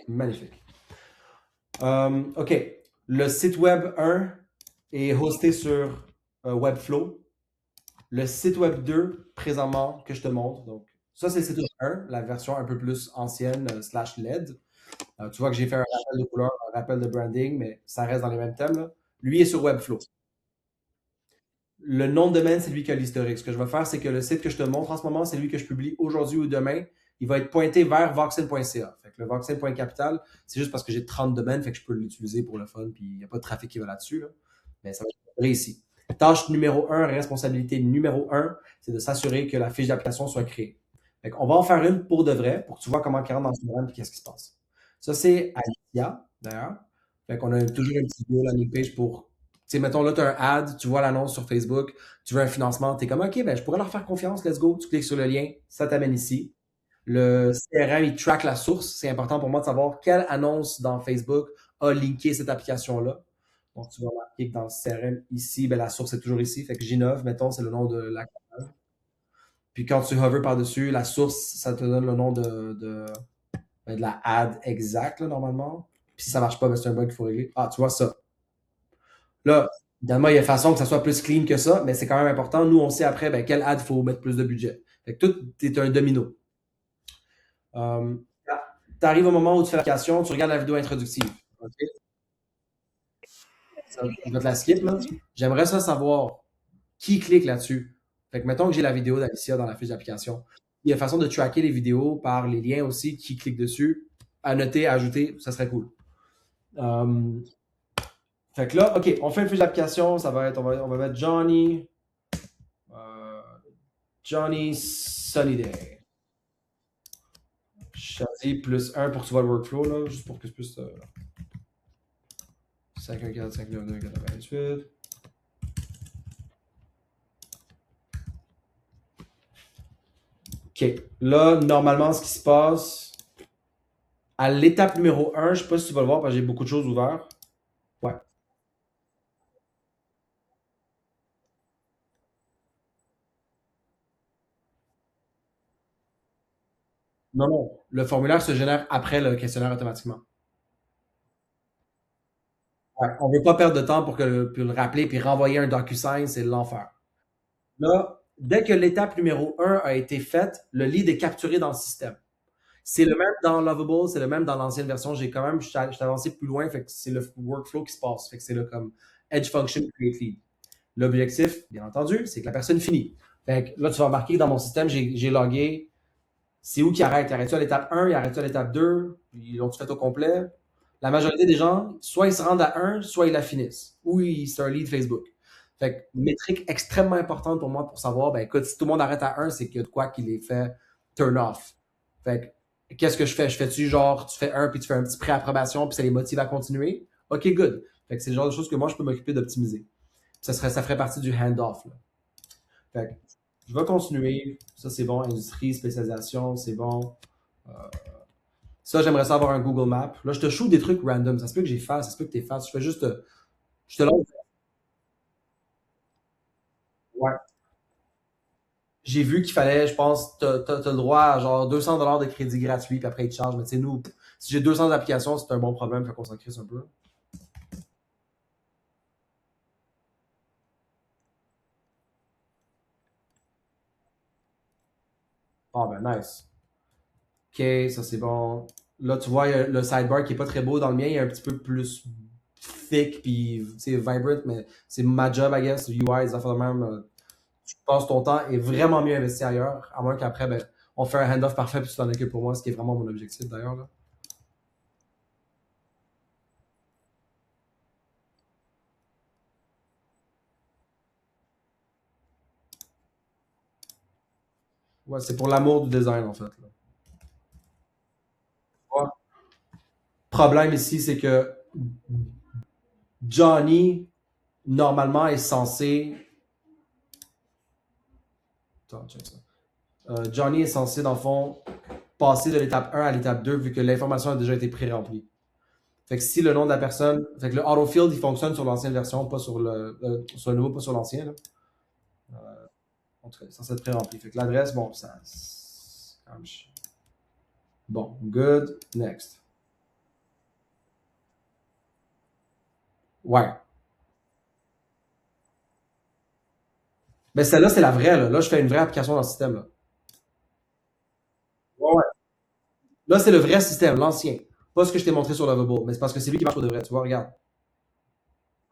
Magnifique. OK. Le site web 1 est hosté sur Webflow. Le site web 2, présentement, que je te montre. Donc, ça, c'est le site web 1, la version un peu plus ancienne, slash LED. Tu vois que j'ai fait un rappel de couleur, un rappel de branding, mais ça reste dans les mêmes thèmes, là. Lui est sur Webflow. Le nom de domaine, c'est lui qui a l'historique. Ce que je vais faire, c'est que le site que je te montre en ce moment, c'est lui que je publie aujourd'hui ou demain. Il va être pointé vers voxel.ca. Fait que le voxel.capital, c'est juste parce que j'ai 30 domaines, fait que je peux l'utiliser pour le fun, puis il n'y a pas de trafic qui va là-dessus, là. Mais ça va être ici. Tâche numéro un, responsabilité numéro un, c'est de s'assurer que la fiche d'application soit créée. Fait qu'on va en faire une pour de vrai, pour que tu vois comment elle rentre dans le programme et qu'est-ce qui se passe. Ça, c'est Alicia, d'ailleurs. Fait qu'on a toujours une petite vidéo landing page pour, tu sais, mettons là, tu as un ad, tu vois l'annonce sur Facebook, tu veux un financement, tu es comme, OK, ben, je pourrais leur faire confiance, let's go. Tu cliques sur le lien, ça t'amène ici. Le CRM, il track la source. C'est important pour moi de savoir quelle annonce dans Facebook a linké cette application-là. Donc, tu vas remarquer que dans le CRM, ici, ben, la source est toujours ici. Fait que J9, mettons, c'est le nom de la canal. Puis quand tu hover par-dessus, la source, ça te donne le nom ben, de la ad exacte, là, normalement. Puis si ça marche pas, ben, c'est un bug qu'il faut régler. Ah, tu vois ça. Là, évidemment, il y a façon que ça soit plus clean que ça, mais c'est quand même important. Nous, on sait après ben, quel ad il faut mettre plus de budget. Fait que tout est un domino. Euh, tu arrives au moment où tu fais l'application, tu regardes la vidéo introductive. OK? Je vais te la skip, là. J'aimerais ça savoir qui clique là-dessus. Fait que mettons que j'ai la vidéo d'Alicia dans la fiche d'application. Il y a façon de tracker les vidéos par les liens aussi, qui clique dessus. À noter, à ajouter, ça serait cool. Euh, fait que là, OK, on fait une fiche d'application. Ça va être, on va mettre euh, Johnny Sunnyday. Choisis plus un pour que tu vois le workflow, là, juste pour que je puisse. 514 592 88. OK. Là, normalement, ce qui se passe, à l'étape numéro un, je sais pas si tu vas le voir parce que j'ai beaucoup de choses ouvertes. Ouais. Non, non. Le formulaire se génère après le questionnaire automatiquement. Ouais. On veut pas perdre de temps pour puis le rappeler puis renvoyer un DocuSign, c'est l'enfer. Là, dès que l'étape numéro un a été faite, le lead est capturé dans le système. C'est le même dans Lovable, c'est le même dans l'ancienne version. Je suis avancé plus loin, fait que c'est le workflow qui se passe. Fait que c'est là comme Edge Function Create Lead. L'objectif, bien entendu, c'est que la personne finit. Fait que là, tu vas remarquer que dans mon système, j'ai logué. C'est où qui arrête? Il arrête-tu à l'étape 1, il arrête-tu à l'étape 2, ils l'ont-tu fait au complet? La majorité des gens, soit ils se rendent à 1, soit ils la finissent. Ou c'est un lead Facebook. Fait que, métrique extrêmement importante pour moi pour savoir, ben écoute, si tout le monde arrête à 1, c'est qu'il y a de quoi qui les fait turn off. Fait que, qu'est-ce que je fais? Je fais-tu genre, tu fais un, puis tu fais un petit pré-approbation, puis ça les motive à continuer? OK, good. Fait que c'est le genre de choses que moi, je peux m'occuper d'optimiser. Ça ferait partie du hand-off, là. Fait que, je vais continuer. Ça, c'est bon. Industrie, spécialisation, c'est bon. Euh, ça, j'aimerais ça avoir un Google Map. Là, je te shoot des trucs random. Ça se peut que j'ai fait, ça se peut que t'es fait. Je fais juste, je te lance. Ouais. J'ai vu qu'il fallait, je pense, t'as le droit à genre 200 $ de crédit gratuit, puis après ils te chargent. Mais tu sais, nous, si j'ai 200 applications, c'est un bon problème, fait qu'on s'en crisse un peu. Ah ben nice. OK, ça c'est bon. Là, tu vois, il y a le sidebar qui est pas très beau dans le mien, il est un petit peu plus thick, puis c'est vibrant, mais c'est ma job, I guess. UI, les affaires de même. Tu passes ton temps est vraiment mieux investi ailleurs, à moins qu'après, ben, on fait un hand-off parfait puis tu t'en occupes pour moi, ce qui est vraiment mon objectif d'ailleurs, là. Ouais, c'est pour l'amour du design en fait, là. Ouais. Problème ici, c'est que Johnny, normalement, est censé. Attends, check ça. Johnny est censé, dans le fond, passer de l'étape 1 à l'étape 2 vu que l'information a déjà été pré-remplie. Fait que si le nom de la personne. Fait que le autofield, il fonctionne sur l'ancienne version, pas sur le nouveau, pas sur l'ancien, là. En tout cas, c'est censé être pré-rempli. Fait que l'adresse, bon, ça. Bon, good. Next. Ouais. Mais celle-là, c'est la vraie, là. Là, je fais une vraie application dans le système, là. Ouais, ouais. Là, c'est le vrai système, l'ancien. Pas ce que je t'ai montré sur Lovable, mais c'est parce que c'est lui qui marche pour de vrai. Tu vois, regarde.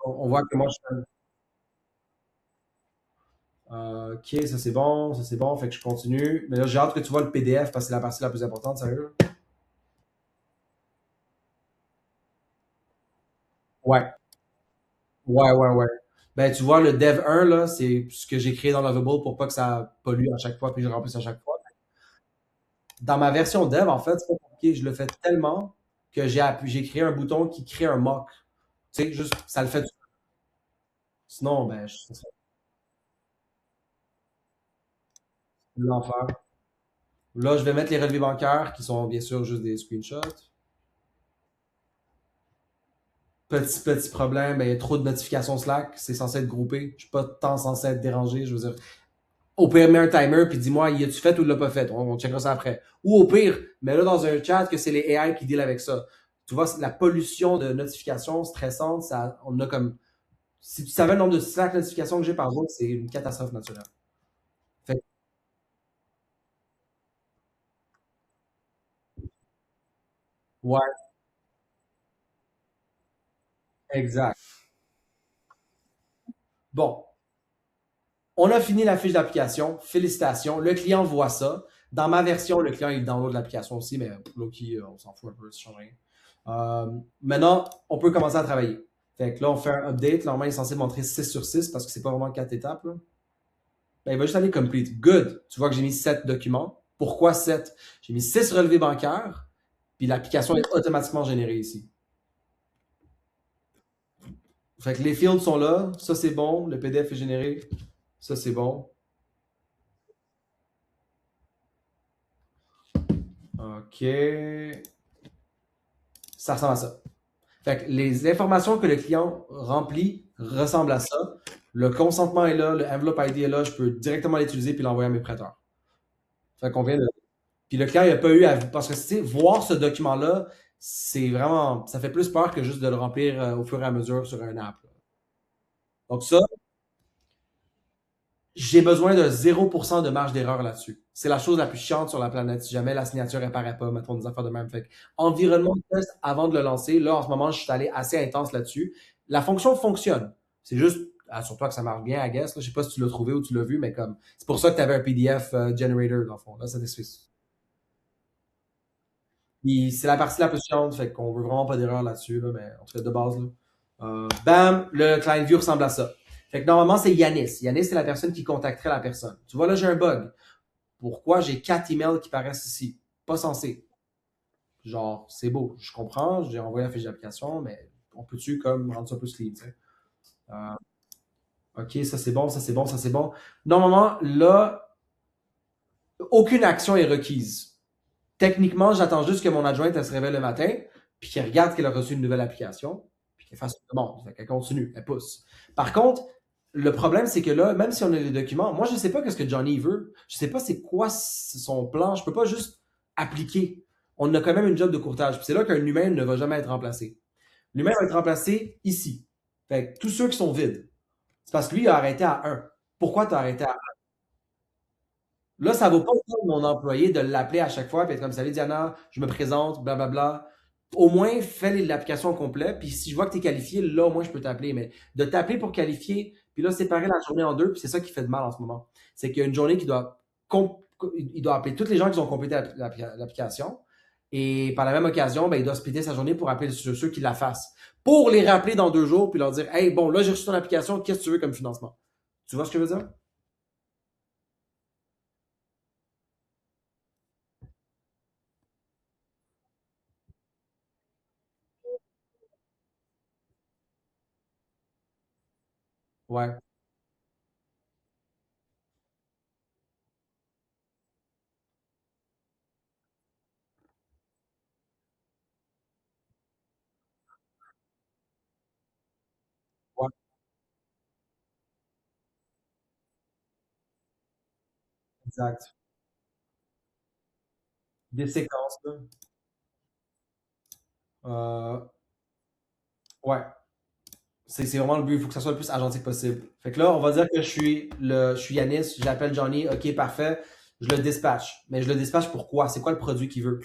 On voit que moi, je fais. Ok, ça c'est bon, ça c'est bon. Fait que je continue. Mais là, j'ai hâte que tu vois le PDF parce que c'est la partie la plus importante, sérieux. Ouais, ouais, ouais, ouais. Ben, tu vois, le Dev 1, là, c'est ce que j'ai créé dans Lovable pour pas que ça pollue à chaque fois, puis je remplisse à chaque fois. Dans ma version Dev, en fait, c'est pas compliqué. Je le fais tellement que j'ai créé un bouton qui crée un mock. Tu sais, juste, ça le fait. Sinon, ben, ça serait l'enfer. Là, je vais mettre les relevés bancaires qui sont bien sûr juste des screenshots. Petit problème, ben, il y a trop de notifications Slack, c'est censé être groupé. Je suis pas tant censé être dérangé. Je veux dire, au pire, mets un timer puis dis-moi, y a-tu fait ou l'a pas fait? On checkera ça après. Ou au pire, mets-le dans un chat que c'est les AI qui deal avec ça. Tu vois, la pollution de notifications stressantes, ça, on a comme. Si tu savais le nombre de Slack notifications que j'ai par jour, c'est une catastrophe naturelle. Fait, ouais, exact. Bon, on a fini la fiche d'application. Félicitations. Le client voit ça. Dans ma version, le client, il download l'application aussi, mais Loki, on s'en fout un peu, ça change rien. Maintenant, on peut commencer à travailler. Fait que là, on fait un update. Normalement, il est censé montrer 6 sur 6 parce que c'est pas vraiment 4 étapes. Là. Ben, il va juste aller complete. Good. Tu vois que j'ai mis 7 documents. Pourquoi 7? J'ai mis 6 relevés bancaires, puis l'application est automatiquement générée ici. Fait que les fields sont là. Ça, c'est bon. Le PDF est généré. Ça, c'est bon. OK. Ça ressemble à ça. Fait que les informations que le client remplit ressemblent à ça. Le consentement est là, le envelope ID est là, je peux directement l'utiliser puis l'envoyer à mes prêteurs. Fait qu'on vient de. Puis le client, il n'a pas eu à. Parce que, tu sais, voir ce document-là, c'est vraiment. Ça fait plus peur que juste de le remplir au fur et à mesure sur un app. Là. Donc, ça, j'ai besoin de 0% de marge d'erreur là-dessus. C'est la chose la plus chiante sur la planète. Si jamais la signature apparaît pas, mettons des affaires de même. Fait que, environnement de test avant de le lancer. Là, en ce moment, je suis allé assez intense là-dessus. La fonction fonctionne. C'est juste, sur toi que ça marche bien, I guess. Là. Je sais pas si tu l'as trouvé ou tu l'as vu, mais comme, c'est pour ça que tu avais un PDF generator, dans le fond. Là, c'est la partie la plus chiante, fait qu'on veut vraiment pas d'erreur là-dessus, là, mais en tout cas, de base, là. Bam, le client view ressemble à ça. Fait que normalement, c'est Yanis. Yanis, c'est la personne qui contacterait la personne. Tu vois, là, j'ai un bug. Pourquoi j'ai 4 emails qui paraissent ici? Pas censé. Genre, c'est beau, je comprends, j'ai envoyé la fiche d'application, mais on peut-tu comme rendre ça plus clean, tu sais? Euh, ok, ça c'est bon, ça c'est bon, ça c'est bon. Normalement, là, aucune action est requise. Techniquement, j'attends juste que mon adjointe elle se réveille le matin, puis qu'elle regarde qu'elle a reçu une nouvelle application, puis qu'elle fasse une demande. Fait qu'elle continue, elle pousse. Par contre, le problème, c'est que là, même si on a les documents, moi, je ne sais pas ce que Johnny veut. Je ne sais pas c'est quoi son plan. Je ne peux pas juste appliquer. On a quand même une job de courtage. Puis c'est là qu'un humain ne va jamais être remplacé. L'humain va être remplacé ici. Fait que tous ceux qui sont vides. C'est parce que lui, il a arrêté à un. Pourquoi tu as arrêté à Là, ça vaut pas le temps de mon employé de l'appeler à chaque fois et être comme Salut Diana, je me présente, blablabla. Au moins, fais l'application au complet. Puis si je vois que tu es qualifié, là, au moins, je peux t'appeler. Mais de t'appeler pour qualifier, puis là, séparer la journée en deux, puis c'est ça qui fait de mal en ce moment. C'est qu'il y a une journée qui doit. Il doit appeler toutes les gens qui ont complété l'application. Et par la même occasion, ben, il doit splitter sa journée pour appeler ceux qui la fassent. Pour les rappeler dans 2 jours, puis leur dire Hey, bon, là, j'ai reçu ton application, qu'est-ce que tu veux comme financement? Tu vois ce que je veux dire? Ouais, ouais, exact. Des séquences, là. Euh, ouais. C'est vraiment le but. Il faut que ça soit le plus agentique possible. Fait que là, on va dire que je suis Yanis, j'appelle Johnny, ok, parfait. Je le dispatch. Mais je le dispatch pourquoi? C'est quoi le produit qu'il veut?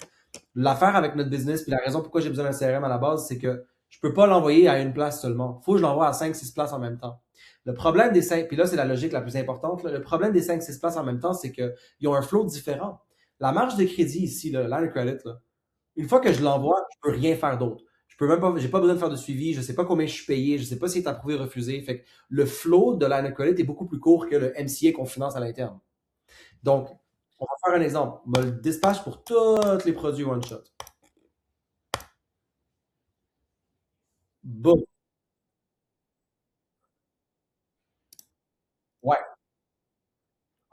L'affaire avec notre business, puis la raison pourquoi j'ai besoin d'un CRM à la base, c'est que je peux pas l'envoyer à une place seulement. Faut que je l'envoie à 5 6 places en même temps. Le problème des 5, puis là, c'est la logique la plus importante, là. Le problème des 5 6 places en même temps, c'est qu'ils ont un flow différent. La marge de crédit ici, là, line of credit, là, une fois que je l'envoie, je peux rien faire d'autre. Je peux même pas, j'ai pas besoin de faire de suivi, je sais pas combien je suis payé, je sais pas s'il est approuvé ou refusé. Fait que le flow de line of credit est beaucoup plus court que le MCA qu'on finance à l'interne. Donc, on va faire un exemple. On va le dispatch pour tous les produits one shot. Boom. Ouais.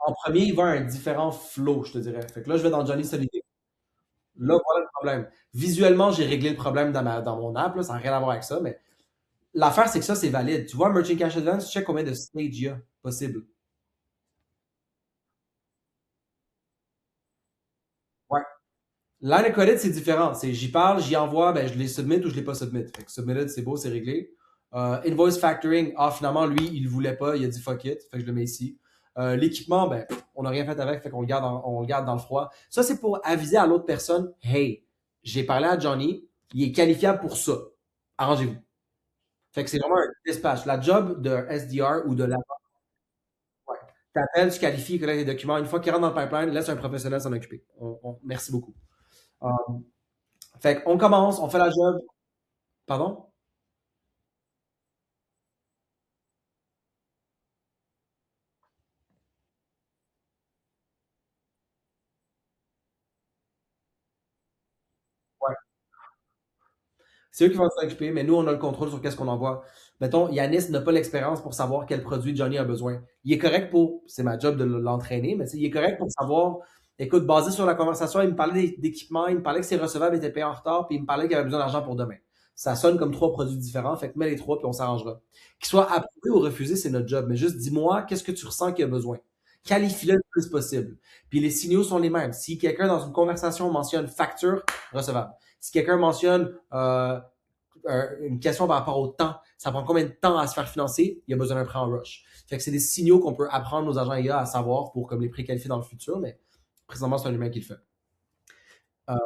En premier, il va un différent flow, je te dirais. Fait que là, je vais dans Johnny Soliday. Là, voilà le problème. Visuellement, j'ai réglé le problème dans mon app, là, ça n'a rien à voir avec ça, mais l'affaire, c'est que ça, c'est valide. Tu vois, Merchant Cash Advance, tu sais combien de stage il y a possible. Ouais. Line of credit, c'est différent. C'est j'y parle, j'y envoie, ben, je les submit ou je les pas submit. Fait que submitted, c'est beau, c'est réglé. Invoice factoring, ah, finalement, lui, il le voulait pas, il a dit fuck it, fait que je le mets ici. L'équipement, ben, on n'a rien fait avec, fait qu'on on le garde dans le froid. Ça, c'est pour aviser à l'autre personne, hey, j'ai parlé à Johnny, il est qualifiable pour ça. Arrangez-vous. Fait que c'est vraiment un dispatch. La job de SDR ou de la. Ouais. T'appelles, tu qualifies, collecte les documents. Une fois qu'il rentre dans le pipeline, laisse un professionnel s'en occuper. Merci beaucoup. Euh, Fait qu'on commence, on fait la job. Pardon? Ouais. C'est eux qui vont s'en occuper, mais nous, on a le contrôle sur qu'est-ce qu'on envoie. Mettons, Yanis n'a pas l'expérience pour savoir quel produit Johnny a besoin. Il est correct pour, c'est ma job de l'entraîner, mais il est correct pour savoir, écoute, basé sur la conversation, il me parlait d'équipement, il me parlait que ses recevables étaient payés en retard, puis il me parlait qu'il avait besoin d'argent pour demain. Ça sonne comme trois produits différents, fait que mets les trois, puis on s'arrangera. Qu'il soit approuvé ou refusé, c'est notre job, mais juste dis-moi, qu'est-ce que tu ressens qu'il a besoin. Qualifie-le le plus possible. Puis les signaux sont les mêmes. Si quelqu'un dans une conversation mentionne facture, recevable. Si quelqu'un mentionne une question par rapport au temps. Ça prend combien de temps à se faire financer? Il y a besoin d'un prêt en rush. Fait que c'est des signaux qu'on peut apprendre nos agents IA à savoir pour comme les préqualifier dans le futur, mais présentement, c'est un humain qui le fait. Euh,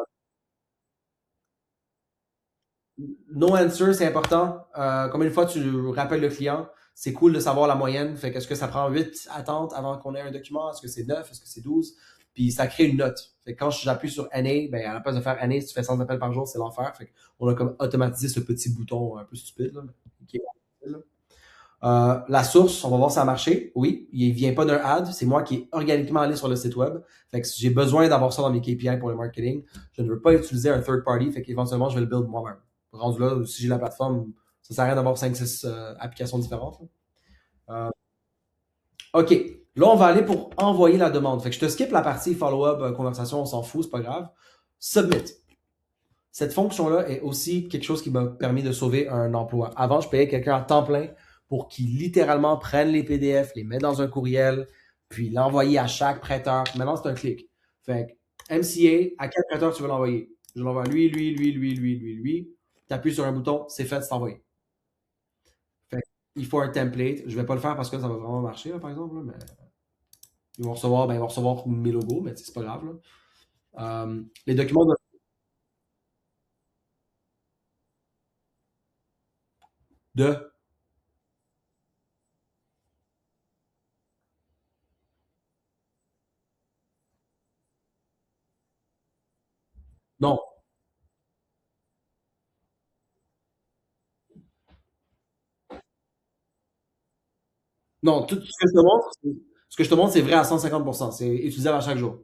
no answer, c'est important. Combien de fois tu rappelles le client? C'est cool de savoir la moyenne. Fait qu'est-ce que ça prend 8 attentes avant qu'on ait un document? Est-ce que c'est 9? Est-ce que c'est 12? Puis ça crée une note. Fait que quand j'appuie sur NA, ben à la place de faire NA, si tu fais 100 appels par jour, c'est l'enfer. Fait qu'on a comme automatisé ce petit bouton un peu stupide, là, mais qui est là. La source, on va voir si ça a marché. Oui, il vient pas d'un ad, c'est moi qui ai organiquement allé sur le site web. Fait que j'ai besoin d'avoir ça dans mes KPI pour le marketing. Je ne veux pas utiliser un third party, fait qu'éventuellement, je vais le build moi-même. Rendu là, si j'ai la plateforme, ça sert à rien d'avoir 5 6 applications différentes. Euh, OK. Là, on va aller pour envoyer la demande. Fait que je te skip la partie follow-up, conversation, on s'en fout, c'est pas grave. Submit. Cette fonction-là est aussi quelque chose qui m'a permis de sauver un emploi. Avant, je payais quelqu'un à temps plein pour qu'il littéralement prenne les PDF, les mette dans un courriel, puis l'envoyer à chaque prêteur. Maintenant, c'est un clic. Fait que MCA, à quel prêteur tu veux l'envoyer? Je l'envoie à lui, lui, lui, lui, lui, lui, lui. Tu appuies sur un bouton, c'est fait, c'est envoyé. Fait que il faut un template. Je vais pas le faire parce que ça va vraiment marcher, là, par exemple, là, mais ils vont recevoir mes logos, mais c'est pas grave. Là. Les documents de non, non, tout ce que je te montre, ce que je te montre, c'est vrai à 150%. C'est utilisable à chaque jour.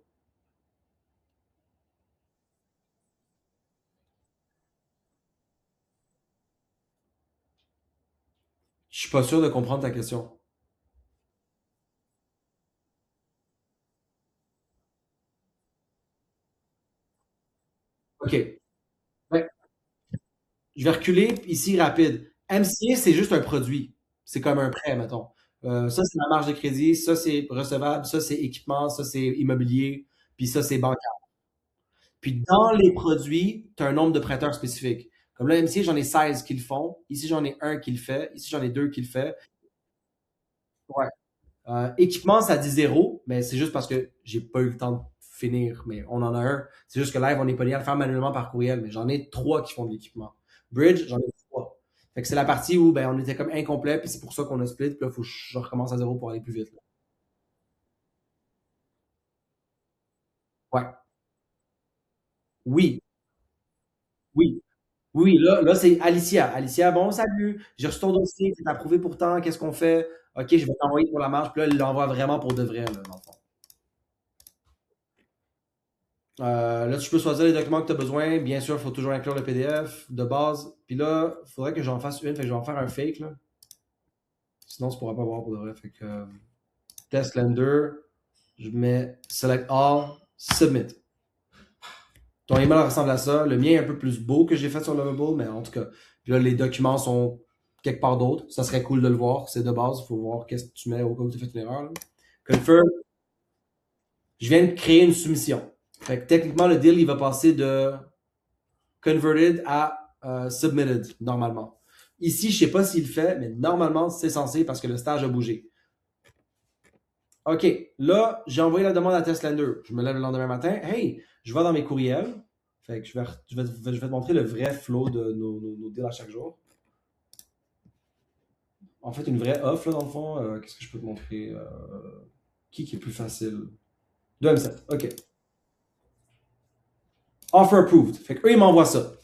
Je suis pas sûr de comprendre ta question. OK. Ben, je vais reculer ici rapide. MCA, c'est juste un produit. C'est comme un prêt, mettons. Ça, c'est la marge de crédit. Ça, c'est recevable. Ça, c'est équipement. Ça, c'est immobilier. Puis ça, c'est bancaire. Puis dans les produits, tu as un nombre de prêteurs spécifiques. Comme là, MCA, j'en ai 16 qui le font. Ici, j'en ai un qui le fait. Ici, j'en ai deux qui le fait. Ouais. Équipement, ça dit zéro, mais c'est juste parce que j'ai pas eu le temps de finir. Mais on en a un. C'est juste que live, on est pas lié à le faire manuellement par courriel. Mais j'en ai trois qui font de l'équipement. Bridge, j'en ai trois. Fait que c'est la partie où ben, on était comme incomplet, puis c'est pour ça qu'on a split. Puis là, il faut que je recommence à zéro pour aller plus vite. Là. Ouais. Oui, oui. Oui, là c'est Alicia. Alicia, bon, salut, j'ai reçu ton dossier, c'est approuvé pourtant, qu'est-ce qu'on fait? Ok, je vais t'envoyer pour la marche, puis là, il l'envoie vraiment pour de vrai, là, dans le fond. Là, tu peux choisir les documents que tu as besoin. Bien sûr, il faut toujours inclure le PDF de base. Puis là, il faudrait que j'en fasse une, fait que je vais en faire un fake, là. Sinon, tu ne pourras pas voir pour de vrai. Fait que test lender, je mets select all, submit. Ton email ressemble à ça. Le mien est un peu plus beau que j'ai fait sur Lovable, mais en tout cas. Puis là, les documents sont quelque part d'autre. Ça serait cool de le voir. C'est de base. Il faut voir qu'est-ce que tu mets au cas où tu as fait une erreur. Là. Confirm. Je viens de créer une soumission. Fait que techniquement, le deal, il va passer de converted à submitted, normalement. Ici, je ne sais pas s'il le fait, mais normalement, c'est censé parce que le stage a bougé. OK, là, j'ai envoyé la demande à Testlander. Je me lève le lendemain matin. Hey, je vais dans mes courriels. Fait que je vais te montrer le vrai flow de nos deals à chaque jour. En fait, une vraie offre, là, dans le fond. Qu'est-ce que je peux te montrer? Qui est plus facile? 2M7. OK. Offer approved. Fait que eux, ils m'envoient ça.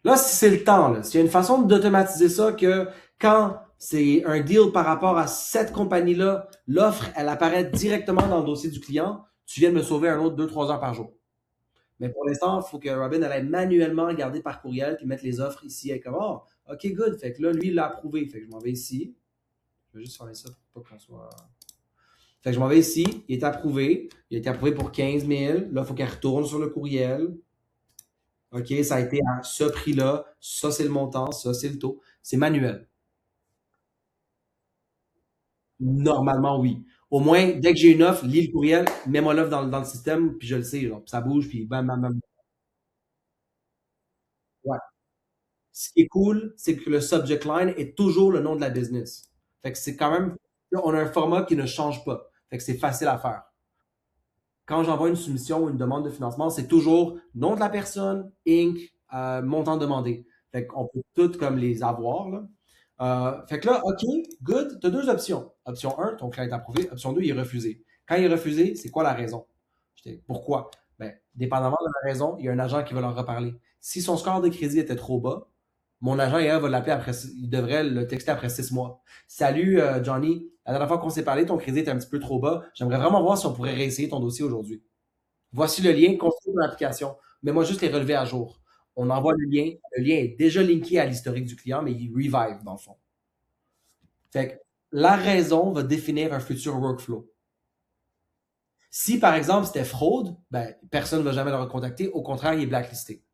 Là, si c'est le temps, là, s'il y a une façon d'automatiser ça que quand c'est un deal par rapport à cette compagnie-là, l'offre, elle apparaît directement dans le dossier du client, tu viens de me sauver un autre 2-3 heures par jour. Mais pour l'instant, il faut que Robin elle aille manuellement regarder par courriel puis mettre les offres ici. Et comme, oh, OK, good. Fait que là, lui, il l'a approuvé. Fait que je m'en vais ici. Je vais juste fermer ça pour pas qu'on soit. Fait que je m'en vais ici. Il est approuvé. Il a été approuvé pour 15 000. Là, il faut qu'elle retourne sur le courriel. OK, ça a été à ce prix-là. Ça, c'est le montant. Ça, c'est le taux. C'est manuel. Normalement, oui. Au moins, dès que j'ai une offre, lis le courriel, mets-moi l'offre dans le système, puis je le sais. Genre, ça bouge, puis bam, bam, bam. Ouais. Ce qui est cool, c'est que le subject line est toujours le nom de la business. Fait que c'est quand même, on a un format qui ne change pas. Fait que c'est facile à faire. Quand j'envoie une soumission ou une demande de financement, c'est toujours nom de la personne, Inc., montant demandé. Fait qu'on peut toutes comme les avoir, là. Fait que là, OK, good, tu as deux options. Option un, ton client est approuvé. Option 2, il est refusé. Quand il est refusé, c'est quoi la raison? Pourquoi? Ben, dépendamment de la raison, il y a un agent qui va leur reparler. Si son score de crédit était trop bas, mon agent hier va l'appeler après, il devrait le texter après 6 mois. Salut Johnny, la dernière fois qu'on s'est parlé, ton crédit est un petit peu trop bas. J'aimerais vraiment voir si on pourrait réessayer ton dossier aujourd'hui. Voici le lien, construis ton application. Mais moi, juste les relever à jour. On envoie le lien. Le lien est déjà linké à l'historique du client, mais il revive dans le fond. Fait que la raison va définir un futur workflow. Si par exemple c'était fraude, ben, personne ne va jamais le recontacter. Au contraire, il est blacklisté.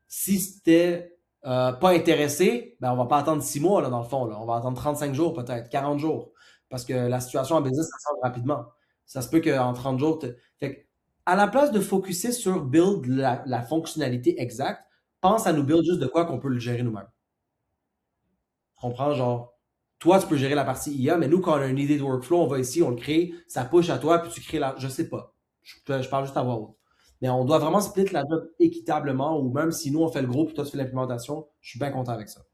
Si c'était pas intéressé, ben on va pas attendre 6 mois là, dans le fond. Là. On va attendre 35 jours, peut-être, 40 jours. Parce que la situation en business, ça change rapidement. Ça se peut qu'en 30 jours. Fait que, à la place de focuser sur build la fonctionnalité exacte, pense à nous build juste de quoi qu'on peut le gérer nous-mêmes. Tu comprends? Genre, toi, tu peux gérer la partie IA, mais nous, quand on a une idée de workflow, on va ici, on le crée, ça push à toi, puis tu crées la. Je sais pas. Je parle juste à voix haute. Mais on doit vraiment split la job équitablement, ou même si nous, on fait le gros, puis toi, tu fais l'implémentation, je suis bien content avec ça.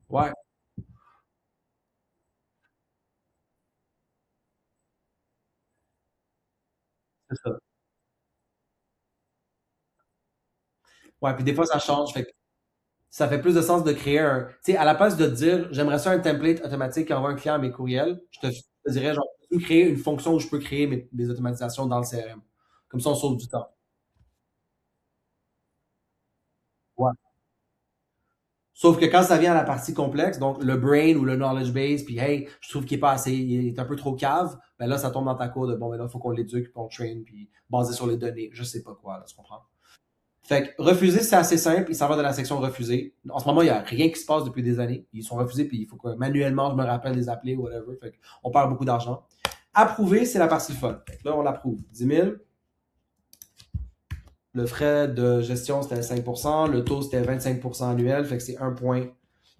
Ouais, c'est ça. Ouais, puis des fois, ça change. Fait que ça fait plus de sens de créer un. Tu sais, à la place de te dire, j'aimerais ça un template automatique qui envoie un client à mes courriels, je te dirais, genre, peux-tu me créer une fonction où je peux créer mes automatisations dans le CRM. Comme ça, on sauve du temps. Ouais. Sauf que quand ça vient à la partie complexe, donc le brain ou le knowledge base, puis hey, je trouve qu'il est pas assez, il est un peu trop cave, ben là, ça tombe dans ta cour de bon, ben là, il faut qu'on l'éduque, puis qu'on le train, puis basé sur les données. Je sais pas quoi, là, tu comprends? Fait que refuser, c'est assez simple, il s'en va de la section refuser. En ce moment, il y a rien qui se passe depuis des années. Ils sont refusés, puis il faut que manuellement, je me rappelle les appeler, whatever. Fait qu'on perd beaucoup d'argent. Approuver, c'est la partie fun. Fait que là, on l'approuve. 10 000. Le frais de gestion, c'était 5%. Le taux, c'était 25% annuel. Fait que c'est un point.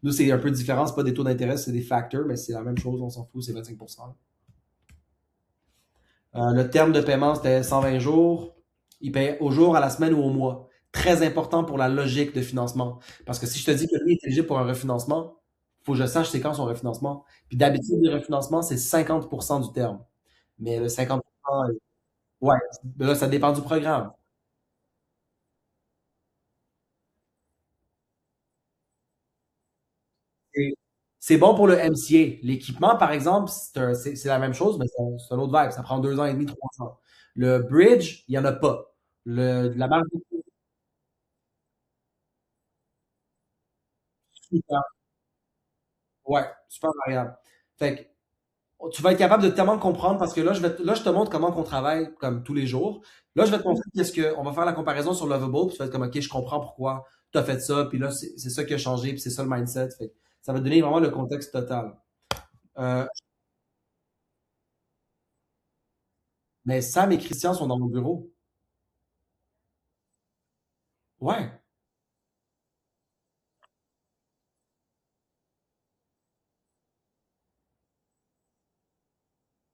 Nous, c'est un peu différent. C'est pas des taux d'intérêt, c'est des factors, mais c'est la même chose. On s'en fout, c'est 25%. Le terme de paiement, c'était 120 jours. Il paye au jour, à la semaine ou au mois. Très important pour la logique de financement. Parce que si je te dis que lui est éligible pour un refinancement, il faut que je sache c'est quand son refinancement. Puis d'habitude, le refinancement, c'est 50% du terme. Mais le 50%, ouais, là, ça dépend du programme. C'est c'est bon pour le MCA. L'équipement, par exemple, c'est la même chose, mais c'est un autre vibe. Ça prend 2 ans et demi, 3 ans. Le bridge, il n'y en a pas. La marge de super, ouais, super variable. Fait que tu vas être capable de tellement comprendre parce que là, je te montre comment qu'on travaille comme tous les jours. Là, je vais te montrer qu'est-ce que, on va faire la comparaison sur Lovable, puis tu vas être comme, OK, je comprends pourquoi tu as fait ça, puis là, c'est ça qui a changé, puis c'est ça le mindset. Fait que ça va te donner vraiment le contexte total. Euh, mais Sam et Christian sont dans mon bureau. Ouais.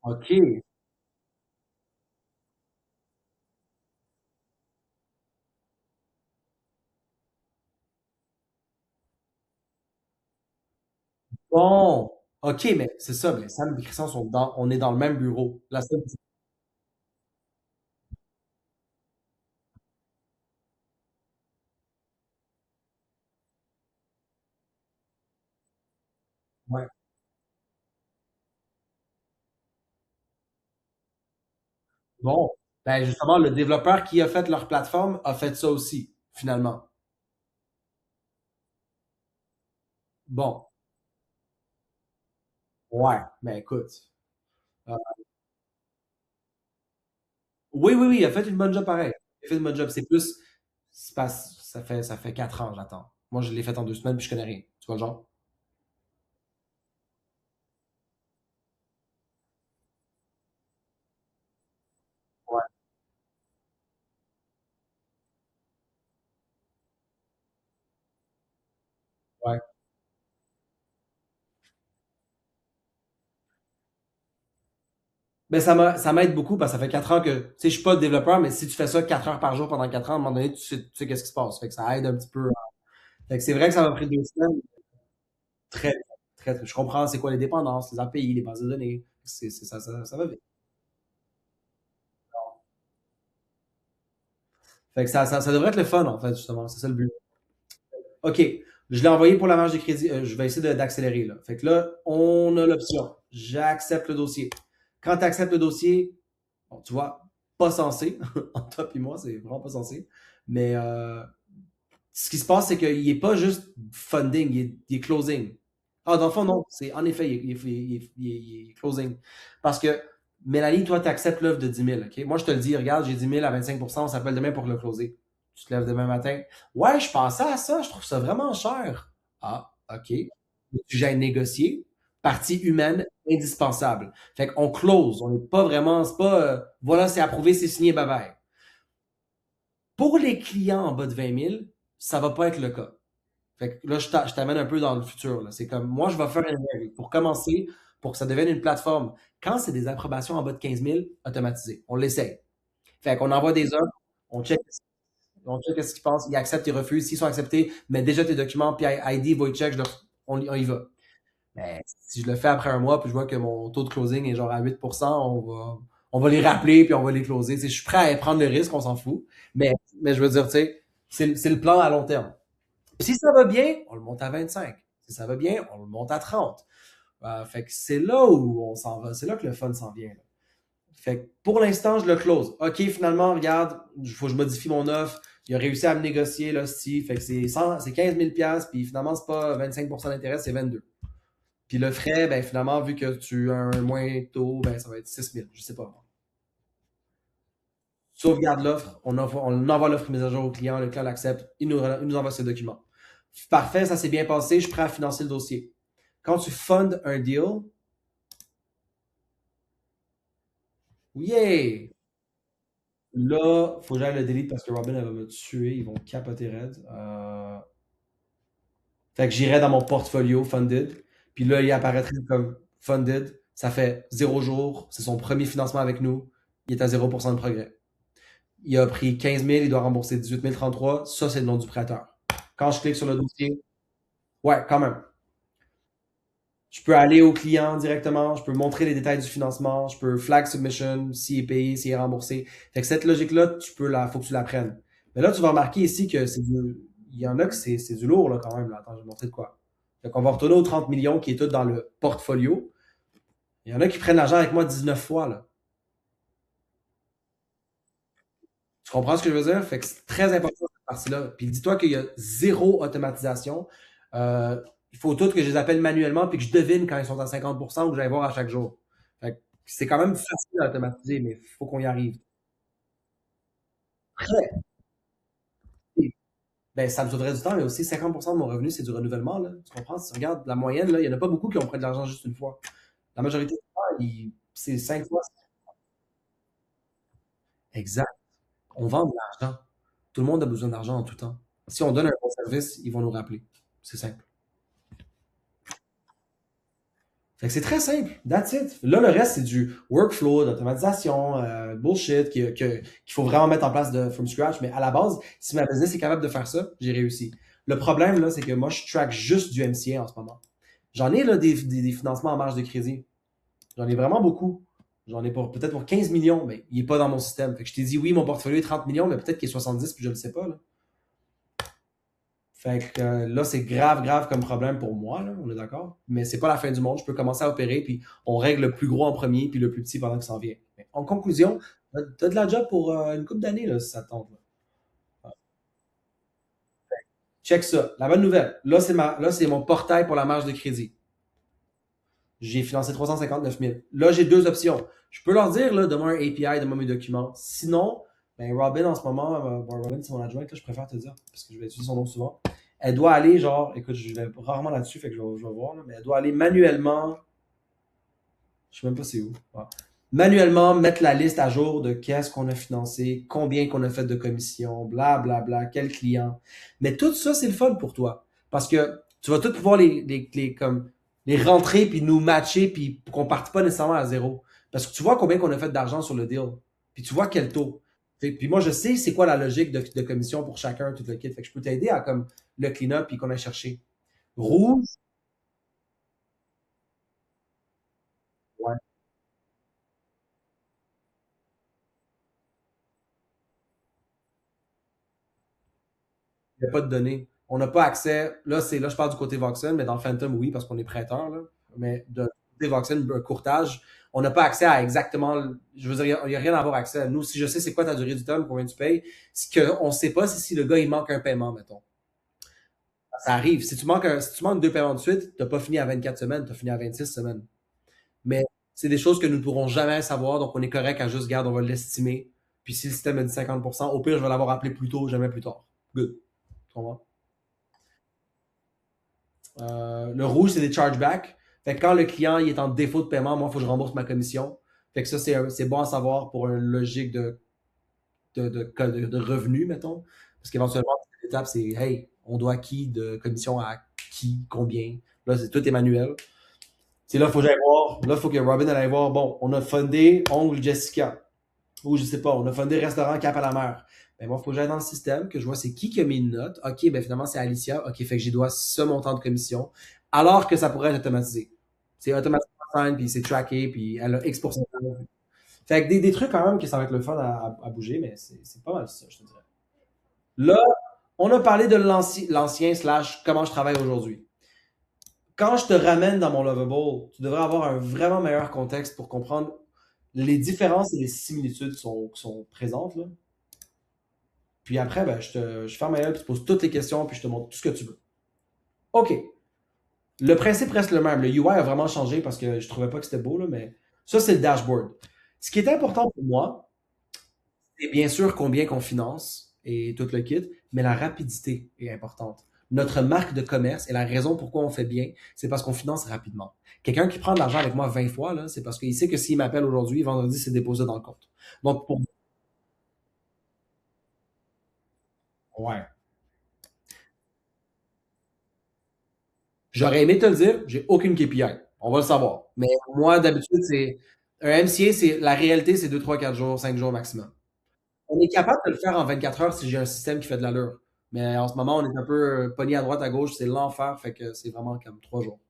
OK. Bon. OK, mais c'est ça, mais Sam et Christian on est dans le même bureau. La seule, ouais. Bon. Ben, justement, le développeur qui a fait leur plateforme a fait ça aussi, finalement. Bon. Ouais. Ben, écoute. euh, oui, oui, oui, il a fait une bonne job pareil. Il a fait une bonne job. C'est plus, ça fait 4 ans, j'attends. Moi, je l'ai fait en 2 semaines, puis je connais rien. Tu vois le genre? Ouais, ouais. Ben, ça m'aide beaucoup parce que ça fait 4 ans que, tu sais, je suis pas développeur, mais si tu fais ça 4 heures par jour pendant 4 ans, à un moment donné, tu sais qu'est-ce qui se passe. Fait que ça aide un petit peu. Fait que c'est vrai que ça m'a pris 2 semaines. Très, très. Je comprends c'est quoi les dépendances, les API, les bases de données. Ça va vite. Fait que ça devrait être le fun, en fait, justement. C'est ça le but. OK. Je l'ai envoyé pour la marge de crédit. Je vais essayer d'accélérer, là. Fait que là, on a l'option. J'accepte le dossier. Quand tu acceptes le dossier, bon, tu vois, pas censé. En top et moi, c'est vraiment pas censé. Mais ce qui se passe, c'est qu'il n'est pas juste funding, il est closing. Ah, dans le fond, non. C'est, en effet, il est closing. Parce que, Mélanie, toi, tu acceptes l'offre de 10 000. OK? Moi, je te le dis, regarde, j'ai 10 000 à 25%, on s'appelle demain pour le closer. Tu te lèves demain matin. Ouais, je pensais à ça, je trouve ça vraiment cher. Ah, OK. Le sujet est négocié. Partie humaine, indispensable. Fait qu'on close. On n'est pas vraiment, c'est pas, voilà, c'est approuvé, c'est signé, bye bye. Pour les clients en bas de 20 000, ça va pas être le cas. Fait que là, je t'amène un peu dans le futur, là. C'est comme, moi, je vais faire une règle pour commencer, pour que ça devienne une plateforme. Quand c'est des approbations en bas de 15 000, automatisé. On l'essaye. Fait qu'on envoie des offres, on check, on check ce qu'ils pensent, ils acceptent, ils refusent. S'ils sont acceptés, mets déjà tes documents, puis ID, void check, on y va. Mais si je le fais après un mois, puis je vois que mon taux de closing est genre à 8%, on va les rappeler, puis on va les closer. Tu sais, je suis prêt à prendre le risque, on s'en fout. Mais je veux dire, tu sais, c'est le plan à long terme. Si ça va bien, on le monte à 25. Si ça va bien, on le monte à 30. Fait que c'est là où on s'en va. C'est là que le fun s'en vient, là. Fait que pour l'instant, je le close. OK, finalement, regarde, il faut que je modifie mon offre. Il a réussi à me négocier, là, si. Fait que c'est 15 000 puis finalement, c'est pas 25% d'intérêt, c'est 22. Puis le frais, ben finalement, vu que tu as un moins taux, ben ça va être 6 000. Je sais pas. Sauvegarde l'offre, on envoie l'offre mise à jour au client, le client l'accepte, il nous envoie ses documents. Parfait, ça s'est bien passé, je suis prêt à financer le dossier. Quand tu funds un deal, Yay! Là, faut que j'aille le delete parce que Robin, elle va me tuer. Ils vont capoter raide. Fait que j'irai dans mon portfolio funded. Puis là, il apparaîtrait comme funded. Ça fait 0 jours. C'est son premier financement avec nous. Il est à 0% de progrès. Il a pris 15 000, il doit rembourser 18 033. Ça, c'est le nom du prêteur. Quand je clique sur le dossier, ouais, quand même. Je peux aller au client directement, je peux montrer les détails du financement, je peux flag submission, s'il est payé, s'il est remboursé. Fait que cette logique-là, faut que tu l'apprennes. Mais là, tu vas remarquer ici que il y en a que c'est du lourd, là, quand même, là. Attends, je vais montrer de quoi. Fait qu'on va retourner aux 30 millions qui est tout dans le portfolio. Il y en a qui prennent l'argent avec moi 19 fois, là. Tu comprends ce que je veux dire? Fait que c'est très important cette partie-là. Puis dis-toi qu'il y a zéro automatisation. Euh, il faut tout que je les appelle manuellement puis que je devine quand ils sont à 50% ou que j'aille voir à chaque jour. Fait que c'est quand même facile à automatiser, mais il faut qu'on y arrive. Très. Ben, ça me sauverait du temps, mais aussi 50% de mon revenu, c'est du renouvellement, là. Tu comprends? Si tu regardes la moyenne, là, il n'y en a pas beaucoup qui ont pris de l'argent juste une fois. La majorité du temps, c'est 5 fois. Exact. On vend de l'argent. Tout le monde a besoin d'argent en tout temps. Si on donne un bon service, ils vont nous rappeler. C'est simple. Fait que c'est très simple. That's it. Là, le reste, c'est du workflow, d'automatisation, bullshit, qu'il faut vraiment mettre en place from scratch. Mais à la base, si ma business est capable de faire ça, j'ai réussi. Le problème, là, c'est que moi, je track juste du MCA en ce moment. J'en ai là, des financements en marge de crédit. J'en ai vraiment beaucoup. J'en ai peut-être pour 15 millions, mais il n'est pas dans mon système. Fait que je t'ai dit, oui, mon portfolio est 30 millions, mais peut-être qu'il est 70, puis je ne le sais pas. Là. Fait que là, c'est grave, grave comme problème pour moi, là, on est d'accord. Mais c'est pas la fin du monde. Je peux commencer à opérer, puis on règle le plus gros en premier, puis le plus petit pendant que ça en vient. Mais en conclusion, t'as de la job pour une couple d'années, là, si ça te tente. Là. Check ça. La bonne nouvelle. Là, c'est mon portail pour la marge de crédit. J'ai financé 359 000. Là, j'ai deux options. Je peux leur dire, là, donne-moi un API, donne-moi mes documents. Sinon, ben, Robin, en ce moment, bon, Robin, c'est mon adjointe, là, je préfère te dire, parce que je vais utiliser son nom souvent. Elle doit aller, genre, écoute, je vais rarement là-dessus, fait que je vais voir, là, mais elle doit aller manuellement, je sais même pas c'est où. Ouais. Manuellement mettre la liste à jour de qu'est-ce qu'on a financé, combien qu'on a fait de commissions, bla bla bla, quel client. Mais tout ça, c'est le fun pour toi. Parce que tu vas tout pouvoir comme, les rentrer puis nous matcher puis qu'on parte pas nécessairement à zéro. Parce que tu vois combien qu'on a fait d'argent sur le deal. Puis tu vois quel taux. Puis moi, je sais c'est quoi la logique de commission pour chacun, tout le kit. Fait que je peux t'aider à comme le clean-up puis qu'on a cherché. Rouge, ouais, il n'y a pas de données. On n'a pas accès. Là, je parle du côté Voxel, mais dans le Phantom, oui, parce qu'on est prêteur. Là. Mais de côté Voxel, un courtage, on n'a pas accès à exactement. Je veux dire, il n'y a rien à avoir accès. Nous, si je sais c'est quoi ta durée du terme, combien tu payes, ce qu'on ne sait pas, c'est si le gars, il manque un paiement, mettons. Ça arrive. Si tu manques deux paiements de suite, tu n'as pas fini à 24 semaines, tu as fini à 26 semaines. Mais c'est des choses que nous ne pourrons jamais savoir, donc on est correct à juste garde, on va l'estimer. Puis si le système a dit 50%, au pire, je vais l'avoir appelé plus tôt, jamais plus tard. Good. Tu comprends? Le rouge, c'est des chargebacks. Fait que quand le client il est en défaut de paiement, moi, il faut que je rembourse ma commission. Fait que ça, c'est bon à savoir pour une logique de revenus, mettons. Parce qu'éventuellement, l'étape, c'est hey, on doit qui de commission à qui, combien. Là, tout est manuel. C'est là, il faut que j'aille voir. Là, il faut que Robin aille voir. Bon, on a fundé Ongle Jessica. Ou je sais pas, on a fundé Restaurant Cap à la mer. Ben moi, il faut que j'aille dans le système, que je vois c'est qui a mis une note. OK, ben finalement, c'est Alicia. OK, fait que j'y dois ce montant de commission. Alors que ça pourrait être automatisé. C'est automatiquement sign, puis c'est tracké, puis elle a X%. Fait que des trucs quand même que ça va être le fun à bouger, mais c'est pas mal ça, je te dirais. Là, on a parlé de l'ancien slash comment je travaille aujourd'hui. Quand je te ramène dans mon Lovable, tu devrais avoir un vraiment meilleur contexte pour comprendre les différences et les similitudes qui sont présentes. Là. Puis après, ben, je ferme ma gueule, puis je te pose toutes les questions, puis je te montre tout ce que tu veux. OK. Le principe reste le même. Le UI a vraiment changé parce que je trouvais pas que c'était beau, là, mais ça, c'est le dashboard. Ce qui est important pour moi, c'est bien sûr combien qu'on finance et tout le kit, mais la rapidité est importante. notre marque de commerce et la raison pourquoi on fait bien, c'est parce qu'on finance rapidement. Quelqu'un qui prend de l'argent avec moi 20 fois, là, c'est parce qu'il sait que s'il m'appelle aujourd'hui, vendredi, c'est déposé dans le compte. Donc, pour... Ouais. J'aurais aimé te le dire, j'ai aucune KPI. On va le savoir. Mais moi, d'habitude, c'est un MCA, c'est la réalité, c'est 2, 3, 4 jours, 5 jours maximum. On est capable de le faire en 24 heures si j'ai un système qui fait de l'allure. Mais en ce moment, on est un peu pogné à droite, à gauche, c'est l'enfer, fait que c'est vraiment comme 3 jours.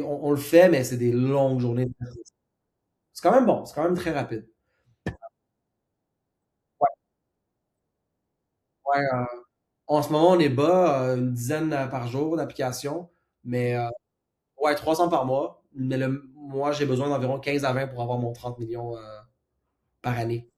On le fait, mais c'est des longues journées. C'est quand même bon, c'est quand même très rapide. Ouais, ouais, en ce moment, on est bas, une dizaine par jour d'applications, mais ouais, 300 par mois. Mais moi, j'ai besoin d'environ 15 à 20 pour avoir mon 30 millions par année.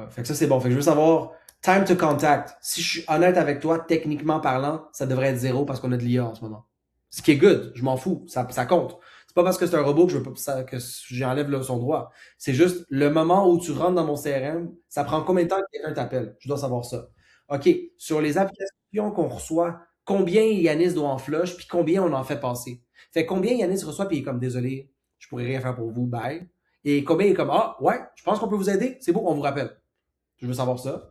Fait que ça, c'est bon. Fait que je veux savoir, time to contact. Si je suis honnête avec toi, techniquement parlant, ça devrait être zéro parce qu'on a de l'IA en ce moment. Ce qui est good, je m'en fous, ça compte. C'est pas parce que c'est un robot que je veux pas que j'enlève son droit. C'est juste le moment où tu rentres dans mon CRM, ça prend combien de temps que quelqu'un t'appelle? Je dois savoir ça. OK, sur les applications qu'on reçoit, combien Yanis doit en flush, puis combien on en fait passer? Fait combien Yanis reçoit, puis il est comme désolé, je pourrais rien faire pour vous, bye. Et combien il est comme ah ouais, je pense qu'on peut vous aider, c'est beau, on vous rappelle. Je veux savoir ça.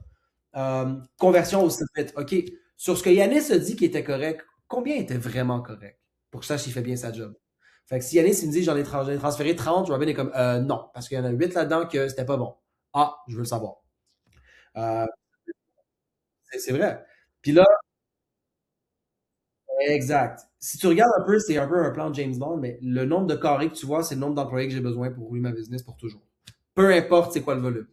Conversion au site web. OK. Sur ce que Yanis a dit qui était correct, combien était vraiment correct pour que je sache s'il fait bien sa job? Fait que si Yanis il me dit j'en ai transféré 30, Robin est comme non, parce qu'il y en a 8 là-dedans que c'était pas bon. Ah, je veux le savoir. Euh, c'est vrai. Puis là, exact. Si tu regardes un peu, c'est un peu un plan de James Bond, mais le nombre de carrés que tu vois, c'est le nombre d'employés que j'ai besoin pour rouler ma business pour toujours. Peu importe c'est quoi le volume.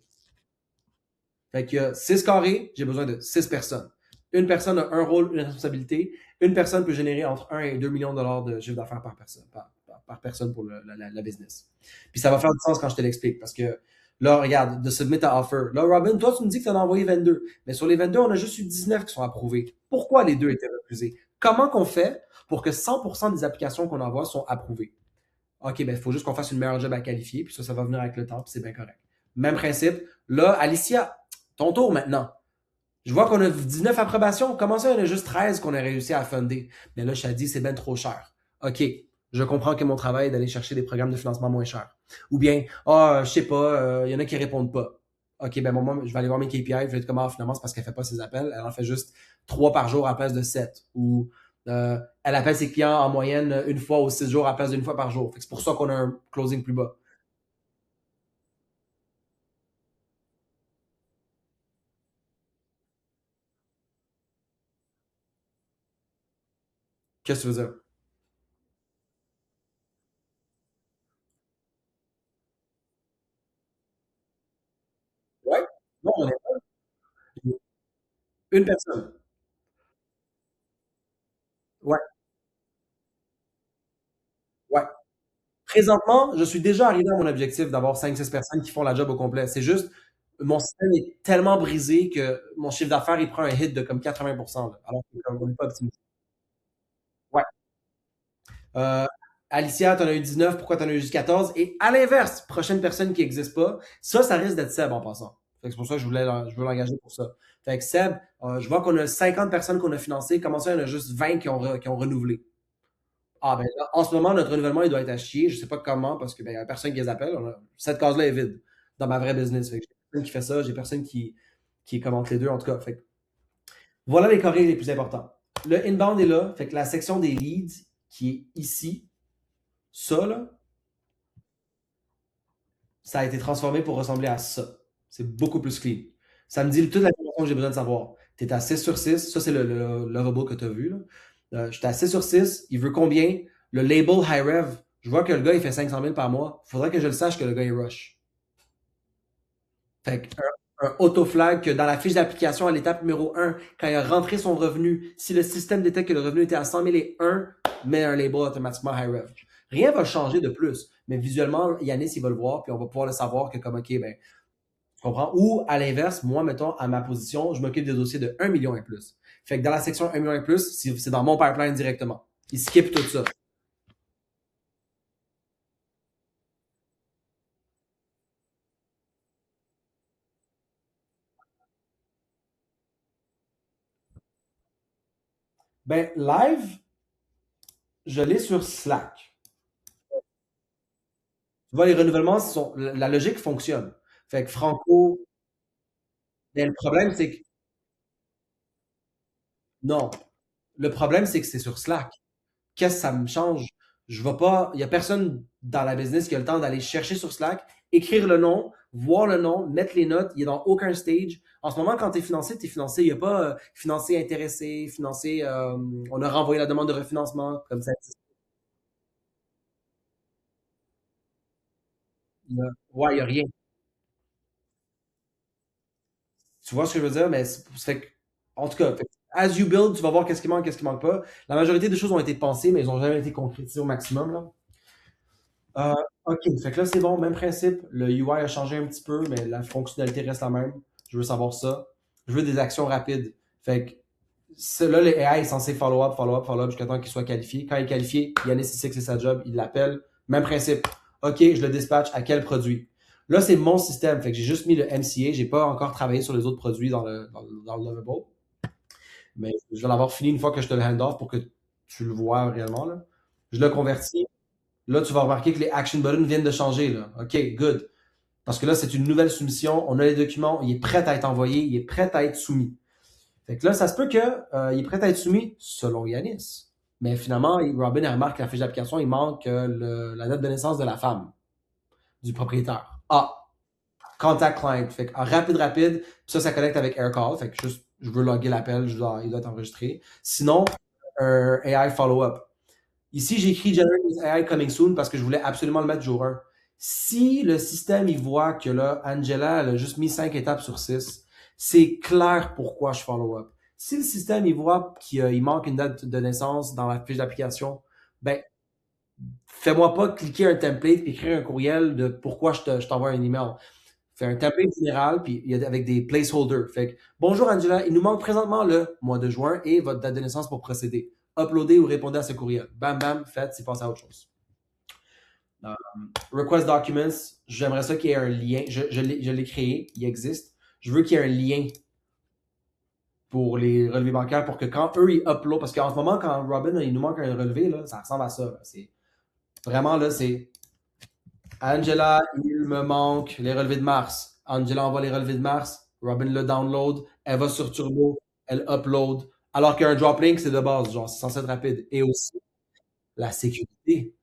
Fait qu'il y a 6 carrés, j'ai besoin de 6 personnes. Une personne a un rôle, une responsabilité. Une personne peut générer entre 1 et 2 millions de dollars de chiffre d'affaires par personne, par personne pour la business. Puis ça va faire du sens quand je te l'explique parce que là, regarde, de submit à offer. Là, Robin, toi, tu me dis que tu en as envoyé 22. Mais sur les 22, on a juste eu 19 qui sont approuvés. Pourquoi les deux étaient refusés? Comment qu'on fait pour que 100% des applications qu'on envoie sont approuvées? OK, ben, il faut juste qu'on fasse une meilleure job à qualifier, puis ça va venir avec le temps, puis c'est bien correct. Même principe. Là, Alicia, ton tour maintenant. Je vois qu'on a 19 approbations. Comment ça, il y en a juste 13 qu'on a réussi à funder? Mais là, je t'ai dit, c'est bien trop cher. OK, je comprends que mon travail est d'aller chercher des programmes de financement moins chers. Ou bien, je sais pas, il y en a qui répondent pas. OK, ben moi, je vais aller voir mes KPI, je vais être comment finalement, c'est parce qu'elle fait pas ses appels. Elle en fait juste 3 par jour à la place de 7. Ou elle appelle ses clients en moyenne une fois ou 6 jours à la place d'une fois par jour. C'est pour ça qu'on a un closing plus bas. Qu'est-ce que tu veux dire? Ouais. Non, on est une personne. Ouais, ouais. Présentement, je suis déjà arrivé à mon objectif d'avoir 5-6 personnes qui font la job au complet. C'est juste, mon système est tellement brisé que mon chiffre d'affaires, il prend un hit de comme 80%, là, alors qu'on n'est pas optimisé. Ouais. Euh, Alicia, t'en as eu 19, pourquoi t'en as eu juste 14? Et à l'inverse, prochaine personne qui n'existe pas, ça risque d'être Seb en passant. Fait que c'est pour ça que je veux l'engager pour ça. Fait que Seb, je vois qu'on a 50 personnes qu'on a financées. Comment ça, il y en a juste 20 qui ont renouvelé? Ah, ben là, en ce moment, notre renouvellement, il doit être à chier. Je sais pas comment, parce que ben, y a personne qui les appelle. Cette case-là est vide dans ma vraie business. Fait que j'ai personne qui fait ça, j'ai personne qui commente les deux, en tout cas. Fait que voilà les carrés les plus importants. Le inbound est là. Fait que la section des leads, qui est ici, ça, là, ça a été transformé pour ressembler à ça. C'est beaucoup plus clean. Ça me dit toute l'information que j'ai besoin de savoir. Tu es à 6 sur 6. Ça, c'est le robot que tu as vu. Là. Je suis à 6 sur 6. Il veut combien? Le label High Rev. Je vois que le gars, il fait 500 000 par mois. Il faudrait que je le sache que le gars, il rush. Fait un auto-flag que dans la fiche d'application à l'étape numéro 1, quand il a rentré son revenu, si le système détecte que le revenu était à 100 000 et 1, met un label automatiquement high rev. Rien va changer de plus. Mais visuellement, Yanis, il va le voir, puis on va pouvoir le savoir que comme, OK, ben, tu comprends? Ou à l'inverse, moi, mettons, à ma position, je m'occupe des dossiers de 1 million et plus. Fait que dans la section 1 million et plus, c'est dans mon pipeline directement. Il skip tout ça. Ben, live, je l'ai sur Slack. Tu vois, les renouvellements, la logique fonctionne. Fait que Franco, ben, le problème, c'est que, non. Le problème, c'est que c'est sur Slack. Qu'est-ce que ça me change? Je vais pas, il y a personne dans la business qui a le temps d'aller chercher sur Slack, écrire le nom, voir le nom, mettre les notes. Il est dans aucun stage. En ce moment, quand tu es financé. Il n'y a pas financé intéressé, financé, on a renvoyé la demande de refinancement, comme ça. Ouais, il n'y a rien. Tu vois ce que je veux dire? Mais ça fait en tout cas, as you build, tu vas voir qu'est-ce qui manque pas. La majorité des choses ont été pensées, mais elles n'ont jamais été concrétisées au maximum, là. Euh, ok, fait que là, c'est bon, même principe. Le UI a changé un petit peu, mais la fonctionnalité reste la même. Je veux savoir ça. Je veux des actions rapides. Fait que là, le AI est censé follow-up, follow-up, follow-up jusqu'à temps qu'il soit qualifié. Quand il est qualifié, Yannis, il sait que c'est sa job, il l'appelle. Même principe. Ok, je le dispatch à quel produit? Là, c'est mon système. Fait que j'ai juste mis le MCA. J'ai pas encore travaillé sur les autres produits dans le Lovable. Mais je vais l'avoir fini une fois que je te le hand off pour que tu le vois réellement, là. Je le convertis. Là, tu vas remarquer que les action buttons viennent de changer, là. OK, good. Parce que là, c'est une nouvelle soumission. On a les documents. Il est prêt à être envoyé. Il est prêt à être soumis. Fait que là, ça se peut que, il est prêt à être soumis selon Yanis. Mais finalement, Robin elle remarque que la fiche d'application, il manque la date de naissance de la femme, du propriétaire. Ah, contact client. Fait que rapide. Puis ça connecte avec AirCall. Fait que juste, je veux loguer l'appel, il doit être enregistré. Sinon, un AI follow-up. Ici, j'ai écrit Generate AI Coming Soon parce que je voulais absolument le mettre jour 1. Si le système, il voit que là, Angela, elle a juste mis 5 étapes sur 6, c'est clair pourquoi je follow-up. Si le système, il voit qu'il manque une date de naissance dans la fiche d'application, ben, fais-moi pas cliquer un template, écrire un courriel de pourquoi je t'envoie un email. Fais un template général, puis il y a avec des placeholders. Fait que, bonjour Angela, il nous manque présentement le mois de juin et votre date de naissance pour procéder. Uploadez ou répondez à ce courriel. Bam, bam, faites, c'est passé à autre chose. Euh, Request Documents, j'aimerais ça qu'il y ait un lien. Je l'ai créé, il existe. Je veux qu'il y ait un lien pour les relevés bancaires pour que quand eux, ils uploadent, parce qu'en ce moment, quand Robin, il nous manque un relevé, là, ça ressemble à ça. Là. C'est vraiment là, c'est Angela, il me manque les relevés de mars. Angela envoie les relevés de mars. Robin le download. Elle va sur Turbo. Elle upload. Alors qu'un drop link, c'est de base. Genre, c'est censé être rapide. Et aussi, la sécurité.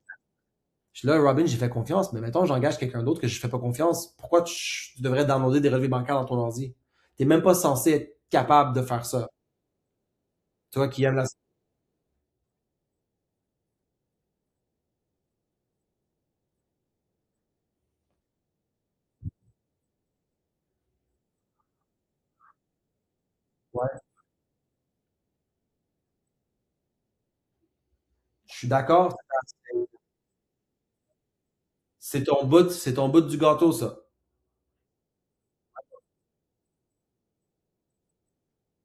Je suis là, Robin, j'ai fait confiance. Mais mettons, j'engage quelqu'un d'autre que je fais pas confiance. Pourquoi tu devrais downloader des relevés bancaires dans ton ordi? T'es même pas censé être capable de faire ça. Toi qui aimes la... Ouais, je suis d'accord. C'est ton bout du gâteau, ça.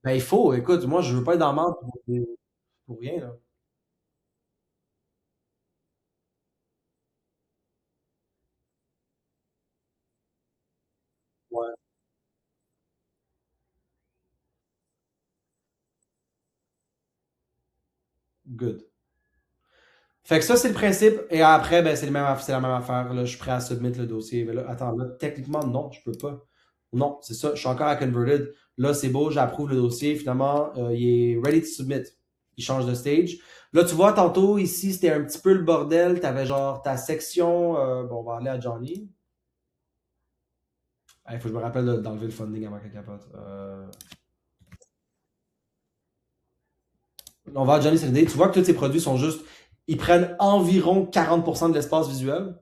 Ben, il faut, écoute, moi, je veux pas être dans le marde pour rien, là. Ouais, good. Fait que ça, c'est le principe. Et après, ben, c'est la même affaire. Là, je suis prêt à submettre le dossier. Mais là, attends, là, techniquement, non, je peux pas. Non, c'est ça. Je suis encore à Converted. Là, c'est beau, j'approuve le dossier. Finalement, il est ready to submit. Il change de stage. Là, tu vois, tantôt, ici, c'était un petit peu le bordel. T'avais genre ta section. Bon, on va aller à Johnny. Il faut que je me rappelle d'enlever le funding avant qu'elle capote. On va à Johnny CDD. Tu vois que tous ces produits sont juste. Ils prennent environ 40% de l'espace visuel.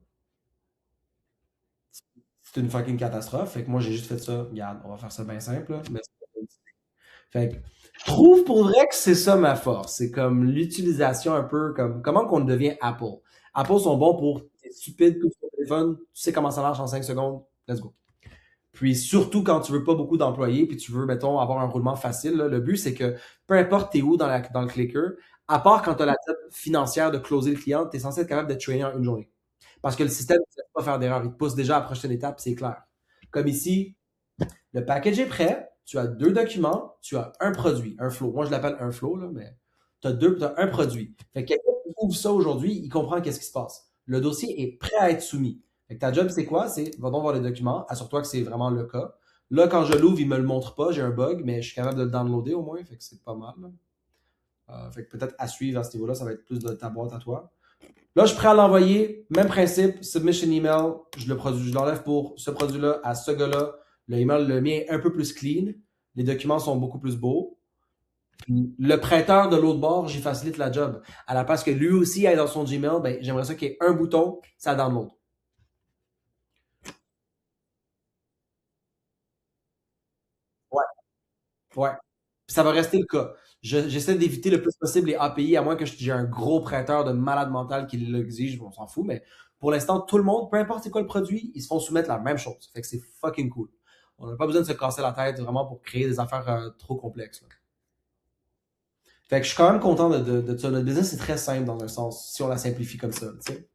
C'est une fucking catastrophe. Fait que moi, j'ai juste fait ça. Regarde, on va faire ça bien simple. Là, fait que je trouve pour vrai que c'est ça ma force. C'est comme l'utilisation un peu comme comment qu'on devient Apple. Apple sont bons pour t'es stupide, tout sur ton téléphone, tu sais comment ça marche en 5 secondes, let's go. Puis surtout quand tu veux pas beaucoup d'employés, puis tu veux, mettons, avoir un roulement facile, là, le but c'est que peu importe t'es où dans le clicker, à part quand tu as la tête financière de closer le client, tu es censé être capable de trainer en une journée. Parce que le système ne te laisse pas faire d'erreur. Il te pousse déjà à la prochaine étape, c'est clair. Comme ici, le package est prêt, tu as deux documents, tu as un produit, un flow. Moi, je l'appelle un flow, là, mais tu as un produit. Fait que quelqu'un qui ouvre ça aujourd'hui, il comprend qu'est-ce qui se passe. Le dossier est prêt à être soumis. Fait que ta job, c'est quoi? C'est, va donc voir les documents, assure-toi que c'est vraiment le cas. Là, quand je l'ouvre, il me le montre pas, j'ai un bug, mais je suis capable de le downloader au moins, fait que c'est pas mal. Fait que peut-être à suivre à ce niveau-là, ça va être plus de ta boîte à toi. Là, je suis prêt à l'envoyer. Même principe, submission email. Je l'enlève pour ce produit-là à ce gars-là. Le email, le mien est un peu plus clean. Les documents sont beaucoup plus beaux. Puis le prêteur de l'autre bord, j'y facilite la job. À la place que lui aussi aille dans son Gmail, ben, j'aimerais ça qu'il y ait un bouton, ça download. Ouais. Ouais. Puis ça va rester le cas. J'essaie d'éviter le plus possible les API, à moins que j'ai un gros prêteur de malade mental qui l'exige, on s'en fout, mais pour l'instant, tout le monde, peu importe c'est quoi le produit, ils se font soumettre la même chose. Fait que c'est fucking cool. On n'a pas besoin de se casser la tête vraiment pour créer des affaires trop complexes, là. Fait que je suis quand même content de ça. Notre business est très simple dans un sens, si on la simplifie comme ça, tu sais.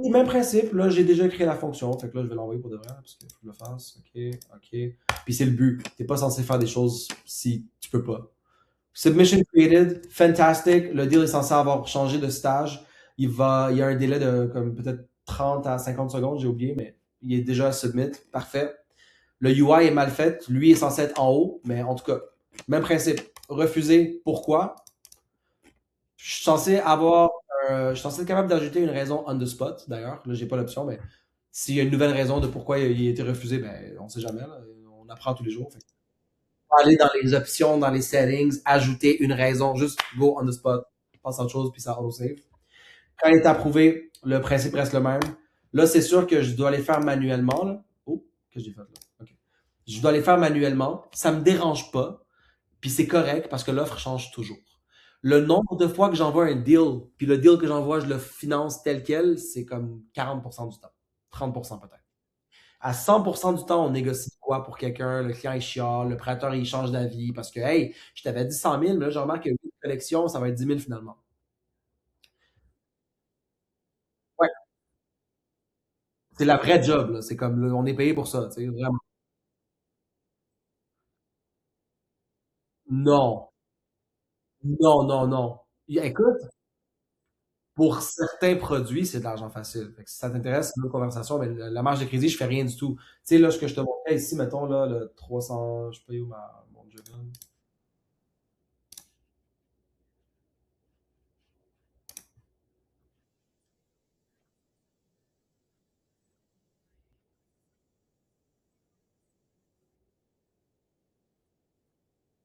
Et même principe, là, j'ai déjà créé la fonction. Fait que là, je vais l'envoyer pour de vrai, parce qu'il faut que je le fasse. OK, OK. Puis c'est le but. T'es pas censé faire des choses si tu peux pas. Submission created, fantastic. Le deal est censé avoir changé de stage. Il y a un délai de comme peut-être 30 à 50 secondes, j'ai oublié, mais il est déjà à submit. Parfait. Le UI est mal fait. Lui est censé être en haut, mais en tout cas, même principe. Refuser. Pourquoi? Je suis censé avoir, je suis censé être capable d'ajouter une raison on the spot, d'ailleurs. Là, j'ai pas l'option, mais s'il y a une nouvelle raison de pourquoi il a été refusé, ben, on sait jamais, là. On apprend tous les jours. Fait aller dans les options, dans les settings, ajouter une raison, juste go on the spot, passe à autre chose, puis ça auto-save. Quand il est approuvé, le principe reste le même. Là, c'est sûr que je dois les faire manuellement. Là. Oh, que j'ai fait là? OK. Je dois les faire manuellement. Ça me dérange pas. Puis c'est correct parce que l'offre change toujours. Le nombre de fois que j'envoie un deal, puis le deal que j'envoie, je le finance tel quel, c'est comme 40% du temps. 30% peut-être. À 100% du temps, on négocie quoi pour quelqu'un, le client il chiale, le prêteur il change d'avis parce que, hey, je t'avais dit 100 000, mais là, je remarque que 8 collections, ça va être 10 000 finalement. Ouais, c'est la vraie job, là. C'est comme, on est payé pour ça, tu sais, vraiment. Non, non, non, non. Écoute, pour certains produits, c'est de l'argent facile. Fait que si ça t'intéresse, c'est une autre conversation, mais la marge de crédit, je fais rien du tout. Tu sais, là, ce que je te montrais ici, mettons, là, le 300, je sais pas où mon journal.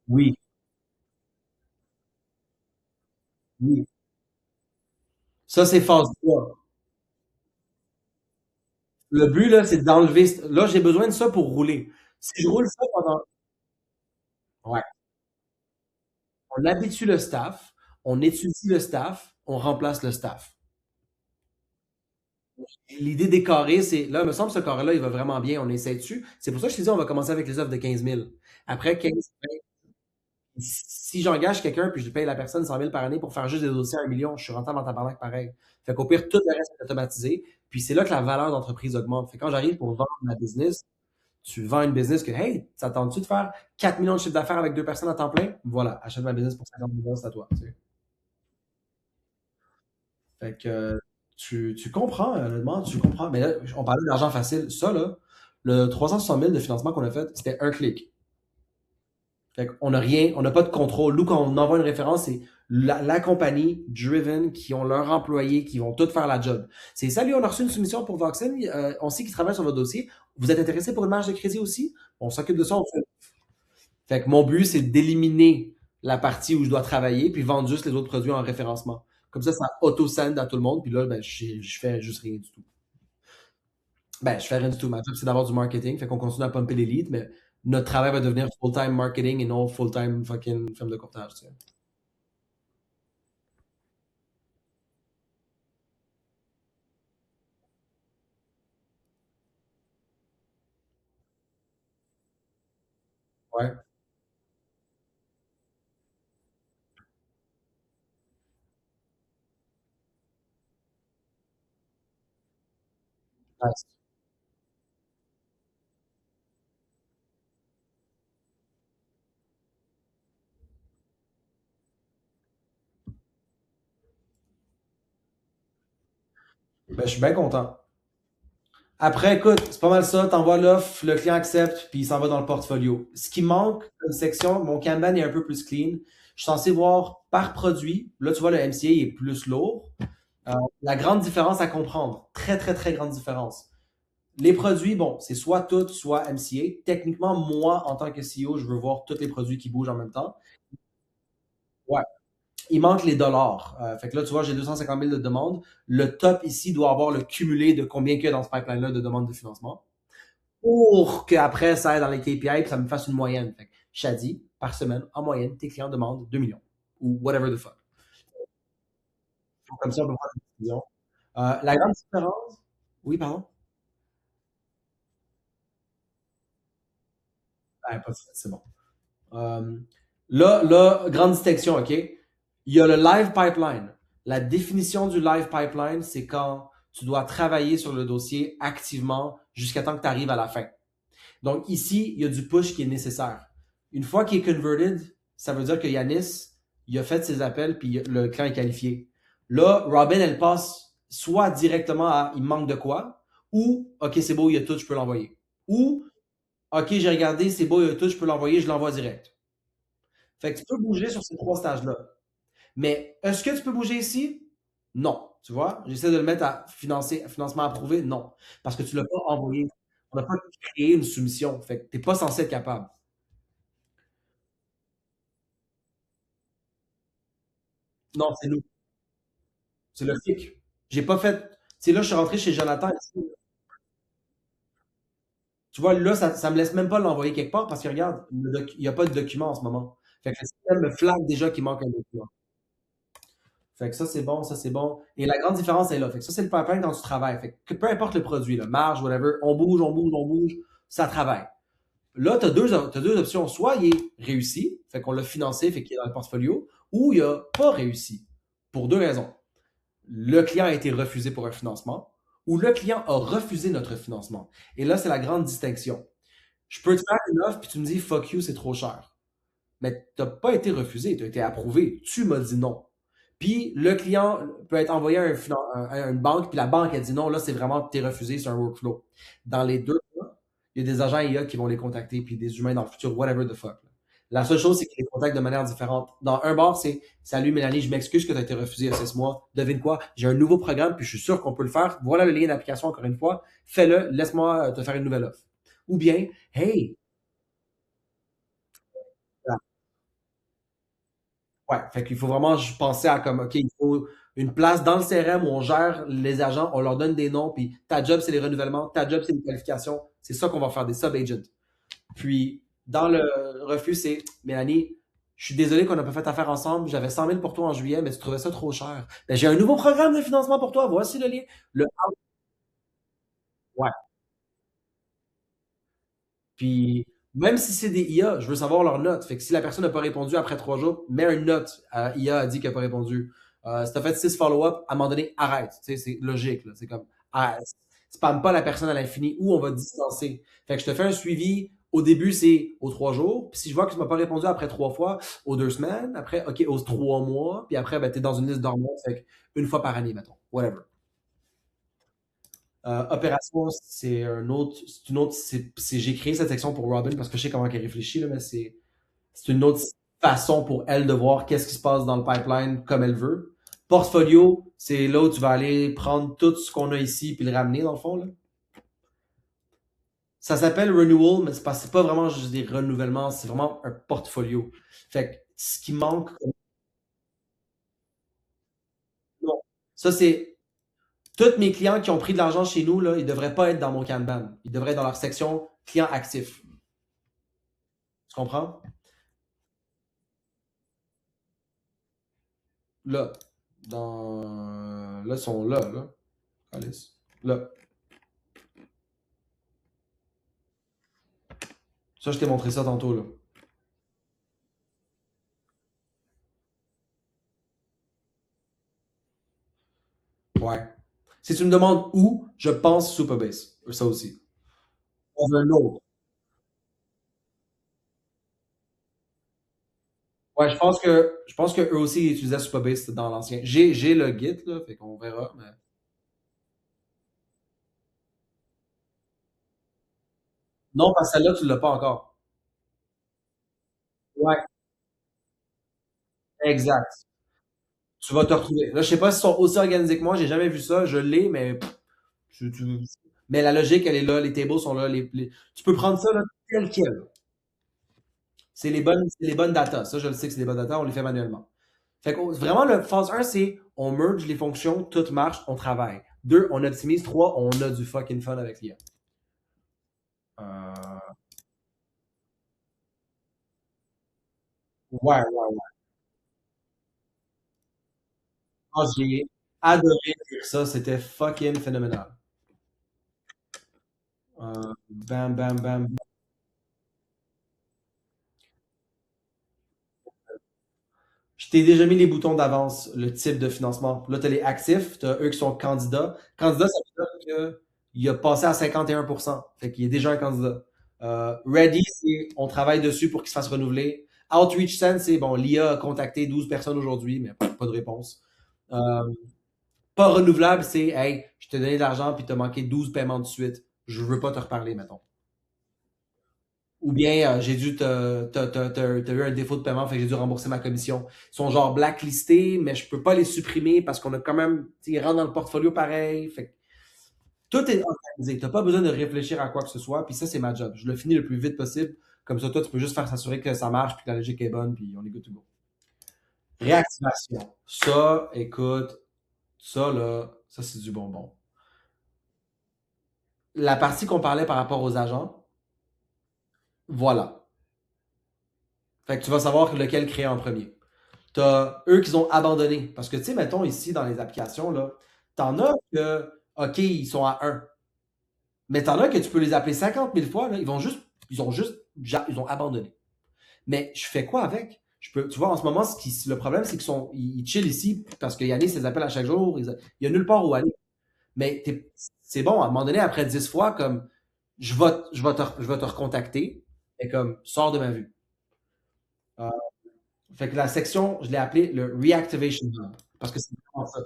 Oui, oui. Ça, c'est phase 3. Le but, là, c'est d'enlever. Là, j'ai besoin de ça pour rouler. Si je roule ça pendant. Ouais. On habitue le staff, on étudie le staff, on remplace le staff. L'idée des carrés, c'est. Là, il me semble que ce carré-là, il va vraiment bien. On essaie dessus. C'est pour ça que je te dis, on va commencer avec les offres de 15 000. Après 15 si j'engage quelqu'un puis je paye la personne 100 000 par année pour faire juste des dossiers à 1 million, je suis rentable en tabarnak pareil. Fait qu'au pire, tout le reste est automatisé. Puis c'est là que la valeur d'entreprise augmente. Fait que quand j'arrive pour vendre ma business, tu vends une business que, hey, ça tente-tu de faire 4 millions de chiffre d'affaires avec deux personnes à temps plein? Voilà, achète ma business pour 50 millions, c'est à toi. Tu sais. Fait que tu comprends, honnêtement, tu comprends. Mais là, on parlait d'argent facile. Ça, là, le 360 000 de financement qu'on a fait, c'était un clic. Fait qu'on n'a rien, on n'a pas de contrôle. Nous, quand on envoie une référence, c'est la compagnie Driven qui ont leurs employés qui vont tout faire la job. C'est salut, on a reçu une soumission pour Voxen, on sait qu'ils travaillent sur votre dossier. Vous êtes intéressé pour une marge de crédit aussi? On s'occupe de ça. Fait que mon but, c'est d'éliminer la partie où je dois travailler puis vendre juste les autres produits en référencement. Comme ça auto-send à tout le monde. Puis là, ben, je fais juste rien du tout. Ben, je fais rien du tout. Ma job, c'est d'avoir du marketing. Fait qu'on continue à pomper les leads, mais notre travail va devenir full-time marketing et non full-time fucking firme de courtage, tu sais. Ouais. Nice. Ben, je suis bien content. Après, écoute, c'est pas mal ça. T'envoies l'offre, le client accepte, puis il s'en va dans le portfolio. Ce qui manque, une section, mon Kanban est un peu plus clean. Je suis censé voir par produit. Là, tu vois, le MCA est plus lourd. Euh, la grande différence à comprendre, très, très, très grande différence. Les produits, bon, c'est soit tout, soit MCA. Techniquement, moi, en tant que CEO, je veux voir tous les produits qui bougent en même temps. Ouais. Il manque les dollars. Fait que là, tu vois, j'ai 250 000 de demandes. Le top ici doit avoir le cumulé de combien qu'il y a dans ce pipeline-là de demandes de financement pour qu'après, ça aille dans les KPI et ça me fasse une moyenne. Fait que, Shadi, par semaine, en moyenne, tes clients demandent 2 millions ou whatever the fuck. Comme ça, on peut prendre une décision. La grande différence. Oui, pardon? Ah, pas de stress, c'est bon. Euh, grande distinction, OK? Il y a le live pipeline. La définition du live pipeline, c'est quand tu dois travailler sur le dossier activement jusqu'à temps que tu arrives à la fin. Donc ici, il y a du push qui est nécessaire. Une fois qu'il est converted, ça veut dire que Yanis, il a fait ses appels puis le client est qualifié. Là, Robin, elle passe soit directement à il manque de quoi, ou OK, c'est beau, il y a tout, je peux l'envoyer. Ou OK, j'ai regardé, c'est beau, il y a tout, je peux l'envoyer, je l'envoie direct. Fait que tu peux bouger sur ces trois stages-là. Mais est-ce que tu peux bouger ici? Non. Tu vois, j'essaie de le mettre à financer, financement approuvé. Non. Parce que tu ne l'as pas envoyé. On n'a pas créé une soumission. Fait que tu n'es pas censé être capable. Non, c'est nous. C'est le FIC. J'ai pas fait. C'est là, je suis rentré chez Jonathan. Ici. Tu vois, là, ça me laisse même pas l'envoyer quelque part parce que regarde, il n'y a pas de document en ce moment. Fait que le système me flague déjà qu'il manque un document. Fait que ça, c'est bon, ça, c'est bon. Et la grande différence est là. Fait que ça, c'est le pipeline quand tu travailles. Fait que peu importe le produit, là, marge, whatever, on bouge, on bouge, on bouge, ça travaille. Là, t'as deux options. Soit il est réussi, fait qu'on l'a financé, fait qu'il est dans le portfolio, ou il a pas réussi. Pour deux raisons. Le client a été refusé pour un financement, ou le client a refusé notre financement. Et là, c'est la grande distinction. Je peux te faire une offre, puis tu me dis, fuck you, c'est trop cher. Mais tu n'as pas été refusé, tu as été approuvé. Tu m'as dit non. Puis le client peut être envoyé à une banque, puis la banque a dit non, là, c'est vraiment, t'es refusé, c'est un workflow. Dans les deux cas, il y a des agents IA qui vont les contacter, puis des humains dans le futur, whatever the fuck. La seule chose, c'est qu'ils les contactent de manière différente. Dans un bar, c'est salut Mélanie, je m'excuse que tu as été refusé il y a 6 mois. Devine quoi? J'ai un nouveau programme, puis je suis sûr qu'on peut le faire. Voilà le lien d'application encore une fois. Fais-le, laisse-moi te faire une nouvelle offre. Ou bien, hey, ouais, fait qu'il faut vraiment penser à comme, OK, il faut une place dans le CRM où on gère les agents, on leur donne des noms, puis ta job, c'est les renouvellements, ta job, c'est les qualifications. C'est ça qu'on va faire, des sub-agents. Puis, dans le refus, c'est Mélanie, je suis désolé qu'on n'a pas fait affaire ensemble. J'avais 100 000 pour toi en juillet, mais tu trouvais ça trop cher. Ben, j'ai un nouveau programme de financement pour toi. Voici le lien. Le... Ouais. Puis, même si c'est des IA, je veux savoir leur note. Fait que si la personne n'a pas répondu après 3 jours, mets une note. IA a dit qu'elle n'a pas répondu. Si t'as fait 6 follow-up, à un moment donné, arrête. Tu sais, c'est logique. Là. C'est comme, spam pas la personne à l'infini ou on va te distancer. Fait que je te fais un suivi. Au début, c'est aux 3 jours. Puis si je vois que tu m'as pas répondu après 3 fois, aux 2 semaines. Après, OK, aux 3 mois. Puis après, ben, t'es dans une liste dormante. Fait que une fois par année, mettons. Whatever. Opération, c'est un autre, c'est une autre, j'ai créé cette section pour Robin parce que je sais comment elle réfléchit, là, mais c'est une autre façon pour elle de voir qu'est-ce qui se passe dans le pipeline comme elle veut. Portfolio, c'est là où tu vas aller prendre tout ce qu'on a ici puis le ramener dans le fond, là. Ça s'appelle renewal, mais c'est pas vraiment juste des renouvellements, c'est vraiment un portfolio. Fait que ce qui manque, non. Ça, c'est tous mes clients qui ont pris de l'argent chez nous, là, ils devraient pas être dans mon Kanban. Ils devraient être dans leur section clients actifs. Tu comprends? Là. Là, ils sont là, là. Alice. Là. Ça, je t'ai montré ça tantôt, là. Ouais. Si tu me demandes où, je pense Supabase. Ça aussi. On veut un autre. Ouais, je pense que eux aussi ils utilisaient Supabase dans l'ancien. J'ai le Git, là, fait qu'on verra. Mais... Non, parce que celle-là, tu l'as pas encore. Ouais, exact. Tu vas te retrouver. Là, je sais pas s'ils sont aussi organisés que moi, j'ai jamais vu ça, je l'ai, mais mais la logique, elle est là, les tables sont là, tu peux prendre ça là, tel quel. C'est les bonnes datas. Ça, je le sais que c'est les bonnes datas, on les fait manuellement. Fait que vraiment, le phase un, c'est on merge les fonctions, tout marche, on travaille. Deux, on optimise. Trois, on a du fucking fun avec l'IA. Euh, ouais, ouais, ouais. Ah, j'ai adoré faire ça, c'était fucking phénoménal. Bam, bam, bam. Je t'ai déjà mis les boutons d'avance, le type de financement. Là, tu as les actifs, tu as eux qui sont candidats. Candidat, ça veut dire qu'il a passé à 51%. Fait qu'il est déjà un candidat. Ready, c'est on travaille dessus pour qu'il se fasse renouveler. Outreach Send, c'est bon, l'IA a contacté 12 personnes aujourd'hui, mais pas de réponse. Euh, Pas renouvelable, c'est hey, je t'ai donné de l'argent puis t'as manqué 12 paiements de suite. Je veux pas te reparler, mettons. Ou bien j'ai dû t'as eu un défaut de paiement, fait que j'ai dû rembourser ma commission. Ils sont genre blacklistés, mais je peux pas les supprimer parce qu'on a quand même, ils rentrent dans le portfolio pareil. Fait que tout est organisé. T'as pas besoin de réfléchir à quoi que ce soit. Puis ça, c'est ma job. Je le finis le plus vite possible. Comme ça, toi, tu peux juste faire s'assurer que ça marche, puis que la logique est bonne, puis on est good to go. Réactivation. Ça, écoute, ça là, ça c'est du bonbon. La partie qu'on parlait par rapport aux agents, voilà. Fait que tu vas savoir lequel créer en premier. T'as eux qui ont abandonné. Parce que, tu sais, mettons ici dans les applications, là, t'en as que, OK, ils sont à un. Mais t'en as que tu peux les appeler 50 000 fois, là, ils ont abandonné. Mais je fais quoi avec? Tu vois, en ce moment, le problème, c'est ils chillent ici parce que Yannis les appelle à chaque jour. Il y a nulle part où aller. Mais c'est bon, à un moment donné, après 10 fois, comme, je vais te recontacter, et comme, sors de ma vue. Euh, Fait que la section, je l'ai appelée le Reactivation Hub. Parce que c'est vraiment ça.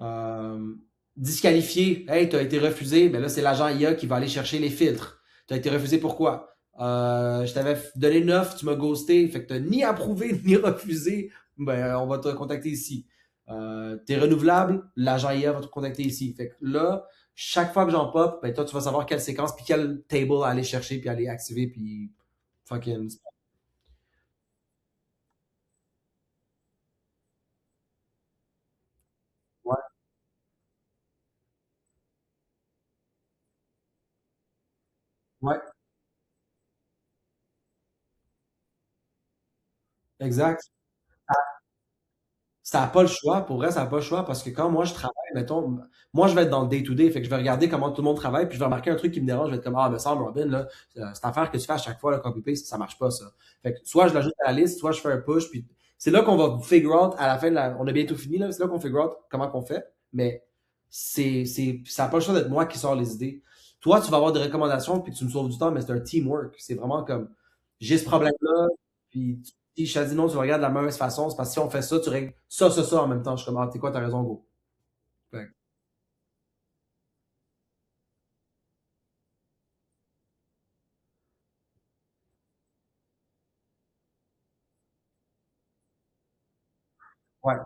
Euh, Disqualifié, hey, tu as été refusé, ben là, c'est l'agent IA qui va aller chercher les filtres. Tu as été refusé pourquoi? Je t'avais donné une offre, tu m'as ghosté, fait que tu ni approuvé ni refusé, ben, on va te contacter ici. T'es renouvelable, l'agent IA va te contacter ici. Fait que là, chaque fois que j'en pop, ben toi, tu vas savoir quelle séquence puis quelle table aller chercher puis aller activer puis fucking. Ouais, ouais, exact. Ça n'a pas le choix, pour vrai, ça n'a pas le choix parce que quand moi je travaille, mettons, moi je vais être dans le day-to-day, fait que je vais regarder comment tout le monde travaille, puis je vais remarquer un truc qui me dérange, je vais être comme, ah, me semble, Robin, là, cette affaire que tu fais à chaque fois, le copy-paste, ça marche pas, ça. Fait que soit je l'ajoute à la liste, soit je fais un push, puis c'est là qu'on va figure out à la fin on a bientôt fini, là, c'est là qu'on figure out comment qu'on fait, mais ça n'a pas le choix d'être moi qui sors les idées. Toi, tu vas avoir des recommandations, puis tu me sauves du temps, mais c'est un teamwork. C'est vraiment comme, j'ai ce problème-là, puis si je te dis non, tu le regardes de la mauvaise façon, c'est parce que si on fait ça, tu règles ça en même temps. Je suis comme, ah, t'es quoi, t'as raison, go. Fait que, ouais.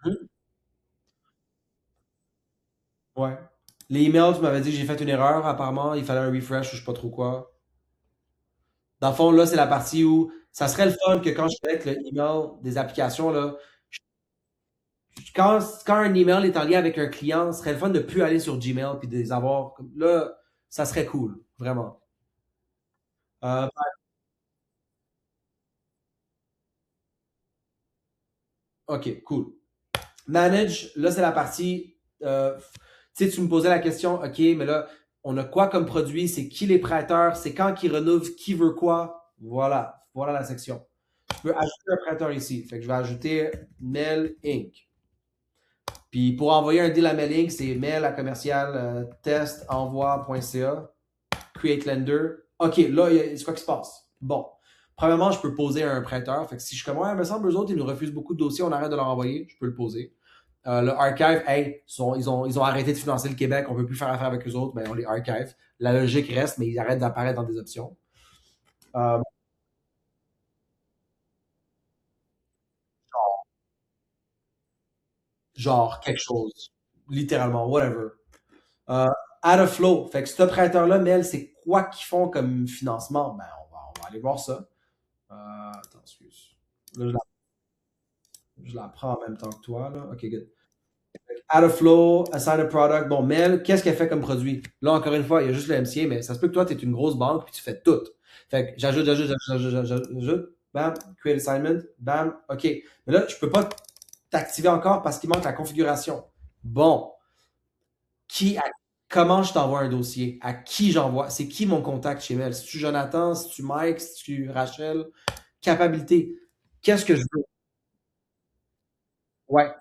Mhm. Ouais. Les emails, tu m'avais dit que j'ai fait une erreur, apparemment, il fallait un refresh ou je sais pas trop quoi. Dans le fond, là, c'est la partie où ça serait le fun que quand je connecte le email des applications, là, quand un email est en lien avec un client, ce serait le fun de plus aller sur Gmail puis de les avoir. Là, ça serait cool, vraiment. Euh, ok, cool. Manage, là, c'est la partie. Tu sais, tu me posais la question, OK, mais là, on a quoi comme produit? C'est qui les prêteurs? C'est quand qui renouvelent? Qui veut quoi? Voilà. Voilà la section. Je peux ajouter un prêteur ici. Fait que je vais ajouter Mail Inc. Puis pour envoyer un deal à Mail Inc., c'est mail à commercial testenvoi.ca, create lender. OK, là, c'est quoi qui se passe? Bon. Premièrement, je peux poser à un prêteur. Fait que si je suis comme, ouais, il me semble, eux autres, ils nous refusent beaucoup de dossiers, on arrête de leur envoyer, je peux le poser. Le archive, hey, ils ont arrêté de financer le Québec, on ne peut plus faire affaire avec eux autres, ben on les archive. La logique reste, mais ils arrêtent d'apparaître dans des options. Euh, genre, quelque chose. Littéralement, whatever. Euh, Out of flow. Fait que ce prêteur-là, Mel, c'est quoi qu'ils font comme financement? Ben, on va aller voir ça. Attends, excuse. Là, je la prends en même temps que toi. Là. OK, good. Out of flow, assign a product. Bon, Mel, qu'est-ce qu'elle fait comme produit? Là, encore une fois, il y a juste le MCA, mais ça se peut que toi, tu es une grosse banque puis tu fais tout. Fait que j'ajoute, bam, create assignment, bam, OK. Mais là, je peux pas t'activer encore parce qu'il manque la configuration. Bon, qui, à- comment je t'envoie un dossier? À qui j'envoie? C'est qui mon contact chez Mel? Si tu Jonathan, si tu Mike, si tu Rachel? Capacité. Qu'est-ce que je veux? Ouais,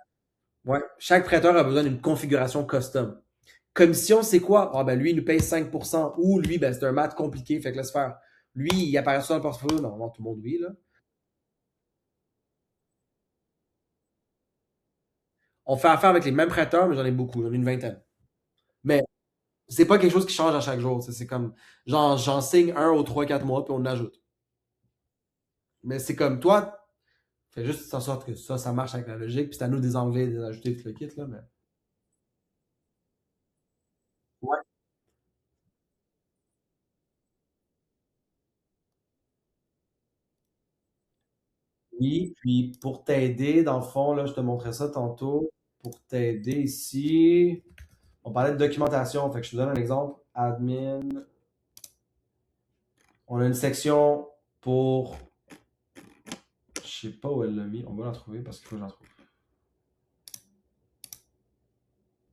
ouais. Chaque prêteur a besoin d'une configuration custom. Commission, c'est quoi? Ah ben lui, il nous paye 5%. Ou lui, ben c'est un math compliqué, fait que laisse faire. Lui, il apparaît sur le portfolio. Non, non, tout le monde, oui, là. On fait affaire avec les mêmes prêteurs, mais j'en ai beaucoup, j'en ai une vingtaine. Mais c'est pas quelque chose qui change à chaque jour. C'est comme, genre, j'en signe un aux 3 4 mois, puis on ajoute. Mais c'est comme toi, fais juste en sorte que ça marche avec la logique, puis c'est à nous de les enlever, de les ajouter, tout le kit, là. Mais... Ouais. Oui, puis pour t'aider, dans le fond, là, je te montrais ça tantôt. Pour t'aider ici, on parlait de documentation. Fait que je te donne un exemple. Admin. On a une section pour. Je sais pas où elle l'a mis. On va la trouver parce qu'il faut que j'en trouve.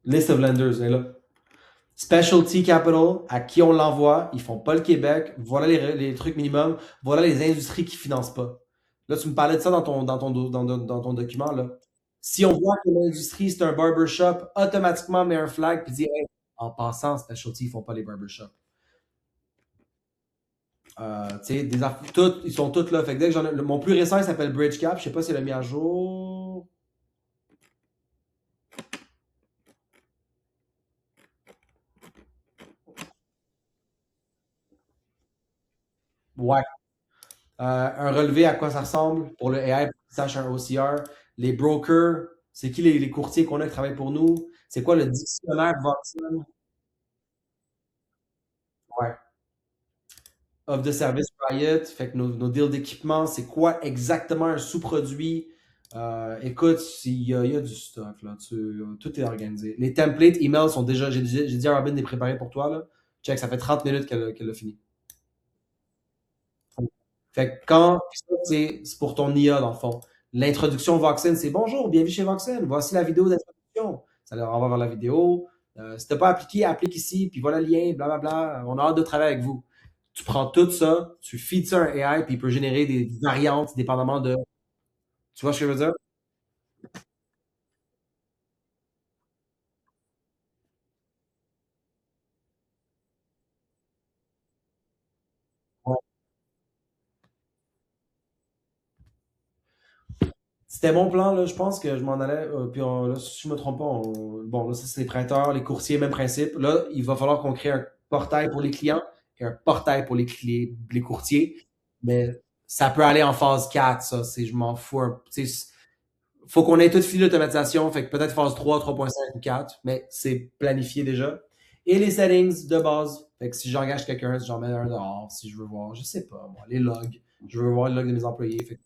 List of lenders, elle est là. Specialty Capital, à qui on l'envoie, ils font pas le Québec, voilà les trucs minimums, voilà les industries qui financent pas. Là, tu me parlais de ça dans ton document, là. Si on voit que l'industrie, c'est un barbershop, automatiquement, met un flag puis dit, hey, en passant, Specialty, ils font pas les barbershops. Tu sais, ils sont tous là. Fait que dès que mon plus récent, il s'appelle Bridge Cap. Je sais pas s'il l'a mis à jour. Ouais. Un relevé, à quoi ça ressemble pour le AI, pour qu'il sache un OCR. Les brokers, c'est qui les courtiers qu'on a qui travaillent pour nous? C'est quoi le dictionnaire Watson? Ouais. Offre de service Riot, fait que nos deals d'équipement, c'est quoi exactement un sous-produit? Écoute, il y a du stock, là. Tout est organisé. Les templates email sont déjà. J'ai dit à Robin de les préparer pour toi, là. Check, ça fait 30 minutes qu'elle a fini. Fait que c'est pour ton IA, dans le fond. L'introduction Voxen, c'est bonjour, bienvenue chez Voxen. Voici la vidéo d'introduction. Ça leur envoie vers la vidéo. Si t'as pas appliqué, applique ici, puis voilà le lien, blablabla. On a hâte de travailler avec vous. Tu prends tout ça, tu feeds ça à un AI, puis il peut générer des variantes dépendamment de. Tu vois ce que je veux dire? Ouais. C'était mon plan, là. Je pense que je m'en allais. Puis là, si je me trompe pas, bon, là, ça, c'est les prêteurs, les courtiers, même principe. Là, il va falloir qu'on crée un portail pour les clients et un portail pour les courtiers. Mais ça peut aller en phase 4 ça. Je m'en fous. Faut qu'on ait tout fini l'automatisation. Fait que peut-être phase 3, 3.5 ou 4, mais c'est planifié déjà. Et les settings de base. Fait que si j'engage quelqu'un, si j'en mets un dehors, si je veux voir, je sais pas, moi, les logs. Je veux voir les logs de mes employés. Fait que,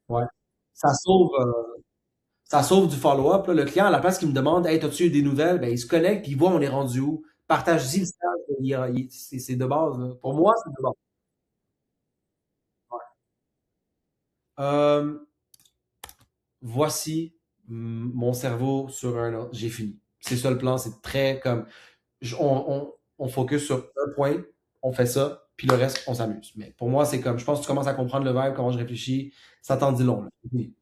ouais. Ça sauve, ça sauve du follow-up. Là. Le client, à la place qu'il me demande, hey, t'as-tu eu des nouvelles? Ben, il se connecte puis il voit on est rendu où. Partage-y le stage. C'est de base. Là. Pour moi, c'est de base. Ouais. Voici mon cerveau sur un autre. J'ai fini. C'est ça le plan. C'est très comme. On focus sur un point, on fait ça, puis le reste, on s'amuse. Mais pour moi, c'est comme. Je pense que tu commences à comprendre le vibe, comment je réfléchis. Ça t'en dit long. Là. Oui.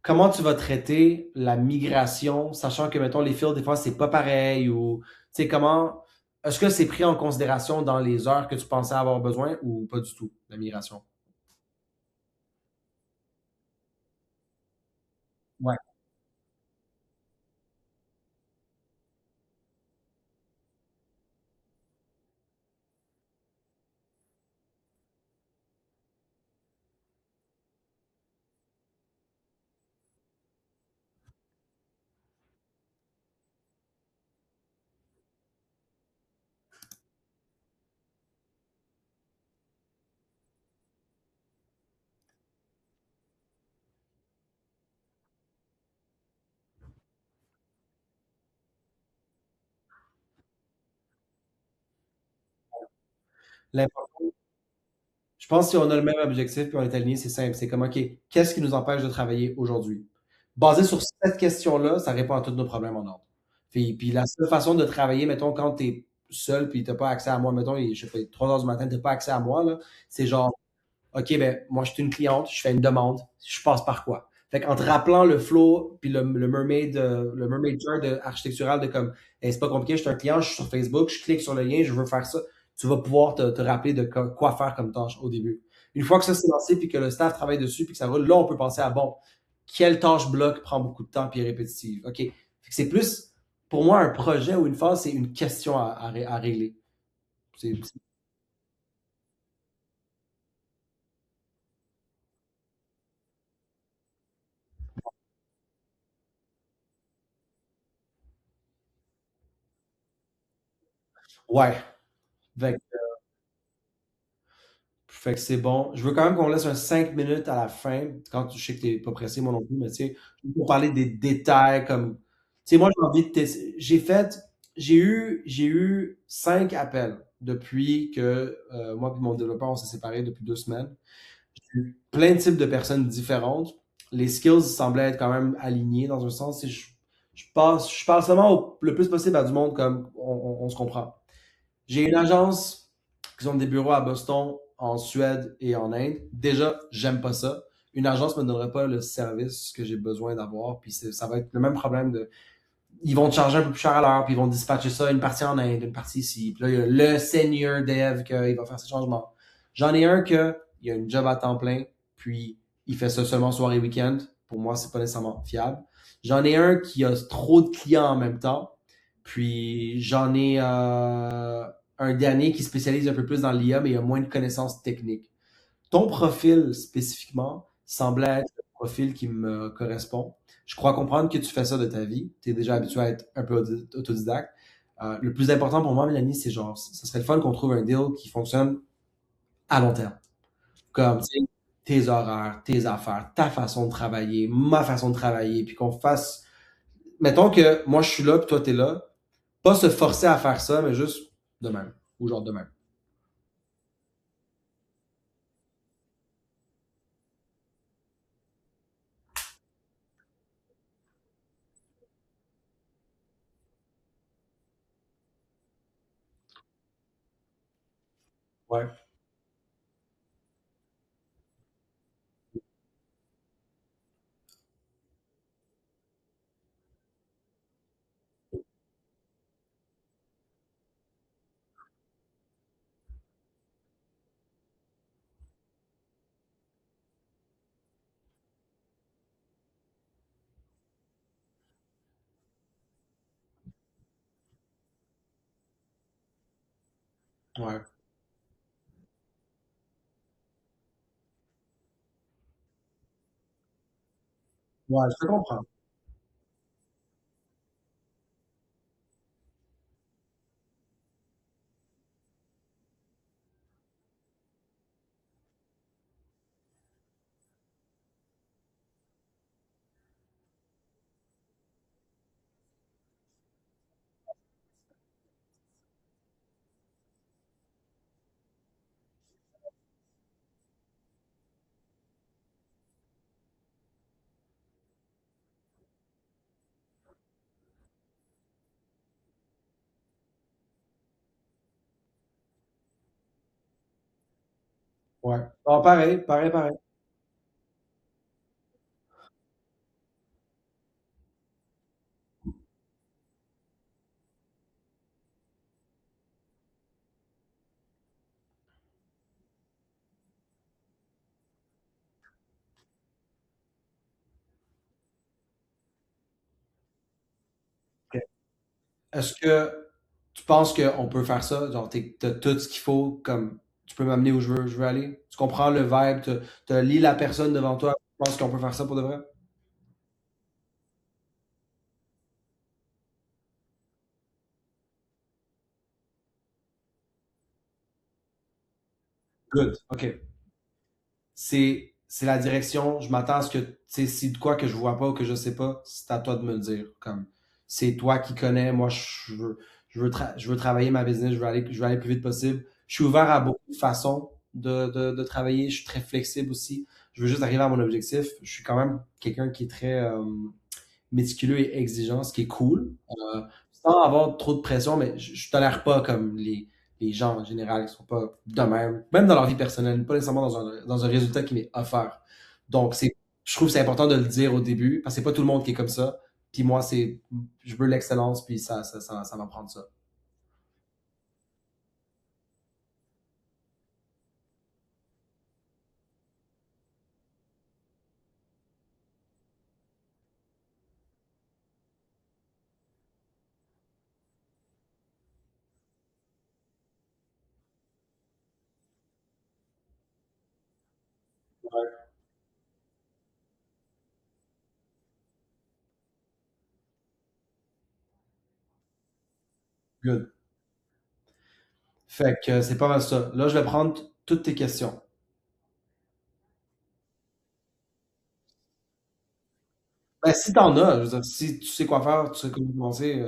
comment tu vas traiter la migration, sachant que, mettons, les fils, des fois, c'est pas pareil ou, tu sais, comment, est-ce que c'est pris en considération dans les heures que tu pensais avoir besoin ou pas du tout, la migration? Ouais. L'important, je pense que si on a le même objectif puis on est aligné, c'est simple. C'est comme, OK, qu'est-ce qui nous empêche de travailler aujourd'hui? Basé sur cette question-là, ça répond à tous nos problèmes en ordre. Puis la seule façon de travailler, mettons, quand tu es seul puis tu n'as pas accès à moi, mettons, je sais pas, 3 heures du matin, tu n'as pas accès à moi, là, c'est genre, OK, ben, moi, je suis une cliente, je fais une demande, je passe par quoi? Fait qu'en te rappelant le flow, puis le mermaid jar de, architectural de comme, hey, c'est pas compliqué, je suis un client, je suis sur Facebook, je clique sur le lien, je veux faire ça. Tu vas pouvoir te rappeler de quoi faire comme tâche au début. Une fois que ça c'est lancé, puis que le staff travaille dessus, puis que ça roule, là, on peut penser à, bon, quelle tâche bloc prend beaucoup de temps puis est répétitive? OK. Fait que c'est plus, pour moi, un projet ou une phase, c'est une question à régler. Ouais. Fait Fait que c'est bon. Je veux quand même qu'on laisse un 5 minutes à la fin, quand tu sais que t'es pas pressé, moi non plus, mais tu sais, pour parler des détails comme. Tu sais, moi, j'ai envie de tester. J'ai eu 5 appels depuis que moi et mon développeur, on s'est séparés depuis 2 semaines. J'ai eu plein de types de personnes différentes. Les skills semblaient être quand même alignés dans un sens. Si je parle seulement le plus possible à du monde comme on se comprend. J'ai une agence qui ont des bureaux à Boston, en Suède et en Inde. Déjà, j'aime pas ça. Une agence me donnerait pas le service que j'ai besoin d'avoir. Puis ça va être le même problème de. Ils vont te charger un peu plus cher à l'heure, puis ils vont dispatcher ça, une partie en Inde, une partie ici. Puis là, il y a le senior dev qui va faire ces changements. J'en ai un il a une job à temps plein, puis il fait ça seulement soir et week-end. Pour moi, c'est pas nécessairement fiable. J'en ai un qui a trop de clients en même temps. Puis j'en ai un dernier qui spécialise un peu plus dans l'IA, mais il a moins de connaissances techniques. Ton profil spécifiquement semblait être le profil qui me correspond. Je crois comprendre que tu fais ça de ta vie. Tu es déjà habitué à être un peu autodidacte. Le plus important pour moi, Mélanie, c'est genre, ça serait le fun qu'on trouve un deal qui fonctionne à long terme. Comme, tu sais, tes horaires, tes affaires, ta façon de travailler, ma façon de travailler, puis qu'on fasse. Mettons que moi je suis là, puis toi t'es là. Pas se forcer à faire ça, mais juste de même. Ou genre de même. Ouais. Ouais. Ouais, je te comprends. Ouais. Bon, pareil, pareil, pareil. Est-ce que tu penses qu'on peut faire ça? Genre, t'as tout ce qu'il faut, comme tu peux m'amener où je veux aller? Tu comprends le vibe, t'as lis la personne devant toi. Tu penses qu'on peut faire ça pour de vrai? Good. OK. C'est la direction. Je m'attends à ce que, tu sais, si de quoi que je vois pas ou que je sais pas, c'est à toi de me le dire. Comme, c'est toi qui connais. Moi, je veux travailler ma business. Je veux aller le plus vite possible. Je suis ouvert à beaucoup de façons de travailler. Je suis très flexible aussi. Je veux juste arriver à mon objectif. Je suis quand même quelqu'un qui est très méticuleux et exigeant, ce qui est cool. Sans avoir trop de pression, mais je tolère pas comme les gens en général qui sont pas de même, même dans leur vie personnelle, pas nécessairement dans un résultat qui m'est offert. Donc, je trouve que c'est important de le dire au début, parce que c'est pas tout le monde qui est comme ça. Puis moi, je veux l'excellence, puis ça va prendre ça. Ouais, good. Fait que c'est pas mal ça. Là, je vais prendre toutes tes questions. Ben, si t'en as, je veux dire, si tu sais quoi faire, tu sais comment commencer.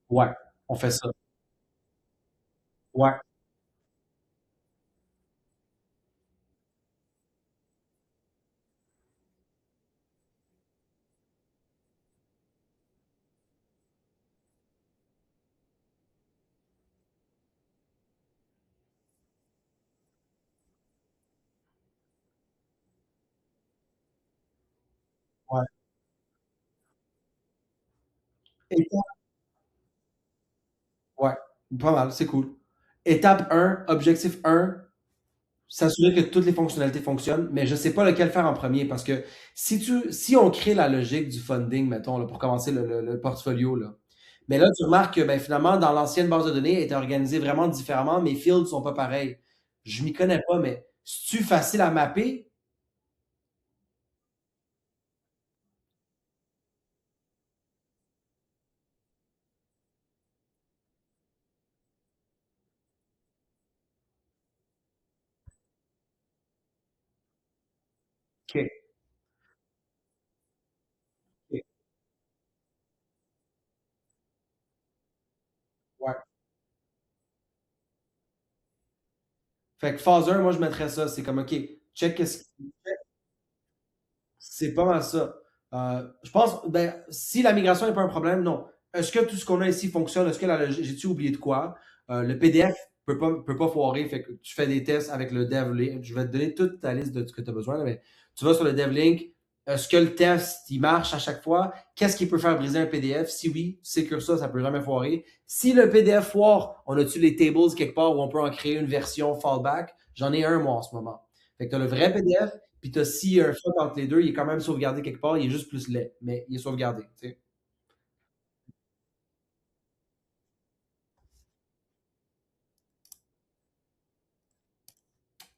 Ouais, on fait ça. Ouais, ouais. Étape, ouais, pas mal, c'est cool. Étape un, objectif un, s'assurer que toutes les fonctionnalités fonctionnent, mais je sais pas lequel faire en premier parce que si on crée la logique du funding, mettons, là, pour commencer le portfolio, là, mais là, tu remarques que ben, finalement, dans l'ancienne base de données, elle était organisée vraiment différemment, mes fields sont pas pareils. Je m'y connais pas, mais c'est-tu facile à mapper? OK, OK, ouais. Fait que phase un, moi, je mettrais ça. C'est comme, OK, check qu'est-ce C'est pas mal ça. Je pense, ben, si la migration n'est pas un problème, non. Est-ce que tout ce qu'on a ici fonctionne? Est-ce que j'ai-tu oublié de quoi? Le PDF peut pas foirer, fait que tu fais des tests avec le DevLink. Je vais te donner toute ta liste de ce que tu as besoin, là, mais tu vas sur le DevLink. Est-ce que le test, il marche à chaque fois? Qu'est-ce qui peut faire briser un PDF? Si oui, c'est que ça peut jamais foirer. Si le PDF foire, on a-tu les tables quelque part où on peut en créer une version fallback? J'en ai un, moi, en ce moment. Fait que tu as le vrai PDF, puis t'as s'il y a un fuck entre les deux, il est quand même sauvegardé quelque part, il est juste plus laid, mais il est sauvegardé, tu sais.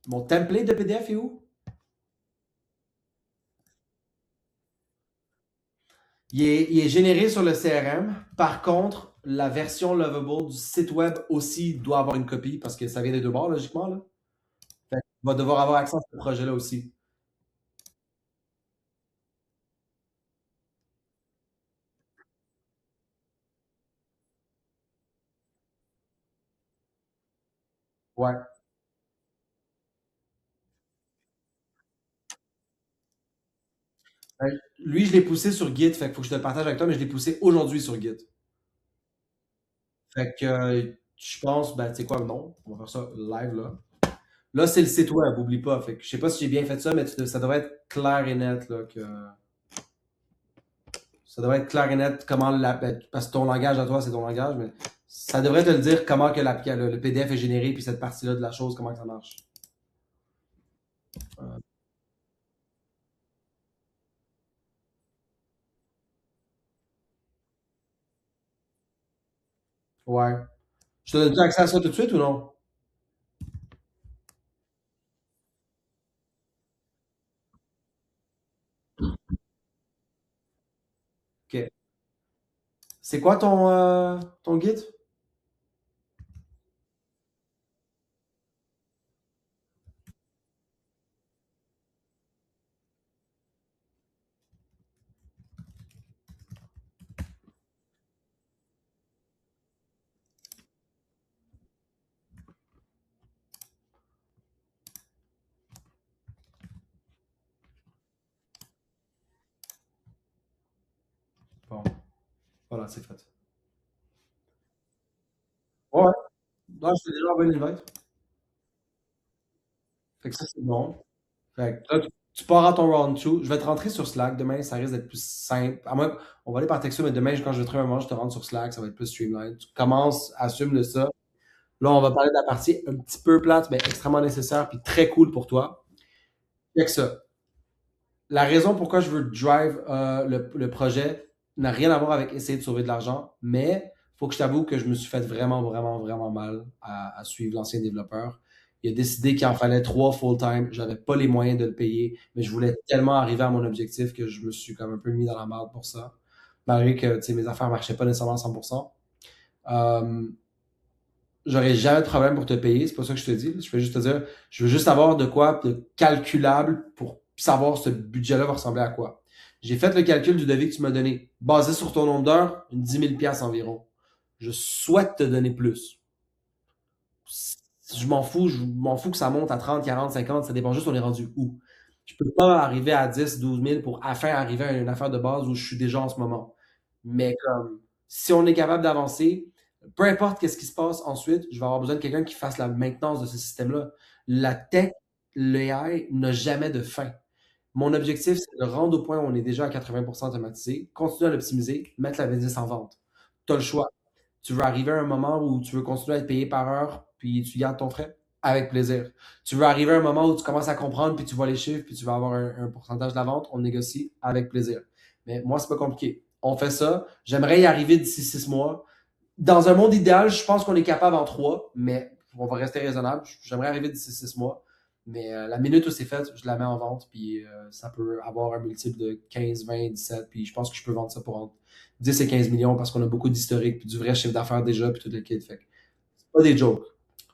Mon template de PDF est où? Il est généré sur le CRM. Par contre, la version Lovable du site web aussi doit avoir une copie parce que ça vient des deux bords, logiquement. Là. Fait qu'on va devoir avoir accès à ce projet-là aussi. Ouais. Lui, je l'ai poussé sur Git, fait qu'il faut que je te le partage avec toi, mais je l'ai poussé aujourd'hui sur Git. Fait que je pense, ben, tu sais quoi, non, on va faire ça live là. Là, c'est le site web, oublie pas. Fait que je sais pas si j'ai bien fait ça, mais ça devrait être clair et net là, que ça devrait être clair et net comment parce que ton langage à toi, c'est ton langage, mais ça devrait te le dire comment que le PDF est généré, puis cette partie-là de la chose, comment que ça marche. Euh, ouais. Je te donne accès à ça tout de suite ou non? Ok. C'est quoi ton guide? Bon, voilà, c'est fait. Ouais. Non, je t'ai déjà envoyé l'invite. Fait que ça, c'est bon. Fait que là, tu pars à ton round 2. Je vais te rentrer sur Slack demain, ça risque d'être plus simple. À moins, on va aller par texto, mais demain, quand je vais trouver un moment, je te rentre sur Slack, ça va être plus streamline. Tu commences, assume le ça. Là, on va parler de la partie un petit peu plate, mais extrêmement nécessaire, puis très cool pour toi. Fait que ça. La raison pourquoi je veux drive le projet n'a rien à voir avec essayer de sauver de l'argent, mais il faut que je t'avoue que je me suis fait vraiment, vraiment, vraiment mal à suivre l'ancien développeur. Il a décidé qu'il en fallait trois full-time. J'avais pas les moyens de le payer, mais je voulais tellement arriver à mon objectif que je me suis comme un peu mis dans la merde pour ça. Malgré que tu sais, mes affaires marchaient pas nécessairement à 100%. Euh, J'aurais jamais de problème pour te payer, c'est pas ça que je te dis. Je vais juste te dire, je veux juste avoir de quoi de calculable pour savoir ce budget-là va ressembler à quoi. J'ai fait le calcul du devis que tu m'as donné. Basé sur ton nombre d'heures, une 10 000 piastres environ. Je souhaite te donner plus. Je m'en fous que ça monte à 30, 40, 50, ça dépend juste on est rendu où. Je peux pas arriver à 10, 12 000 pour enfin arriver à une affaire de base où je suis déjà en ce moment. Mais comme, si on est capable d'avancer, peu importe qu'est-ce qui se passe ensuite, je vais avoir besoin de quelqu'un qui fasse la maintenance de ce système-là. La tech, l'AI n'a jamais de fin. Mon objectif, c'est de rendre au point où on est déjà à 80% automatisé, continuer à l'optimiser, mettre la business en vente. Tu as le choix. Tu veux arriver à un moment où tu veux continuer à être payé par heure, puis tu gardes ton frais? Avec plaisir. Tu veux arriver à un moment où tu commences à comprendre, puis tu vois les chiffres, puis tu vas avoir un pourcentage de la vente, on négocie avec plaisir. Mais moi, c'est pas compliqué. On fait ça. J'aimerais y arriver d'ici 6 mois. Dans un monde idéal, je pense qu'on est capable en 3, mais on va rester raisonnable. J'aimerais arriver d'ici 6 mois. Mais la minute où c'est fait, je la mets en vente, puis ça peut avoir un multiple de 15, 20, 17, puis je pense que je peux vendre ça pour entre 10 et 15 millions parce qu'on a beaucoup d'historique, puis du vrai chiffre d'affaires déjà, puis tout le kit. Fait que c'est pas des jokes.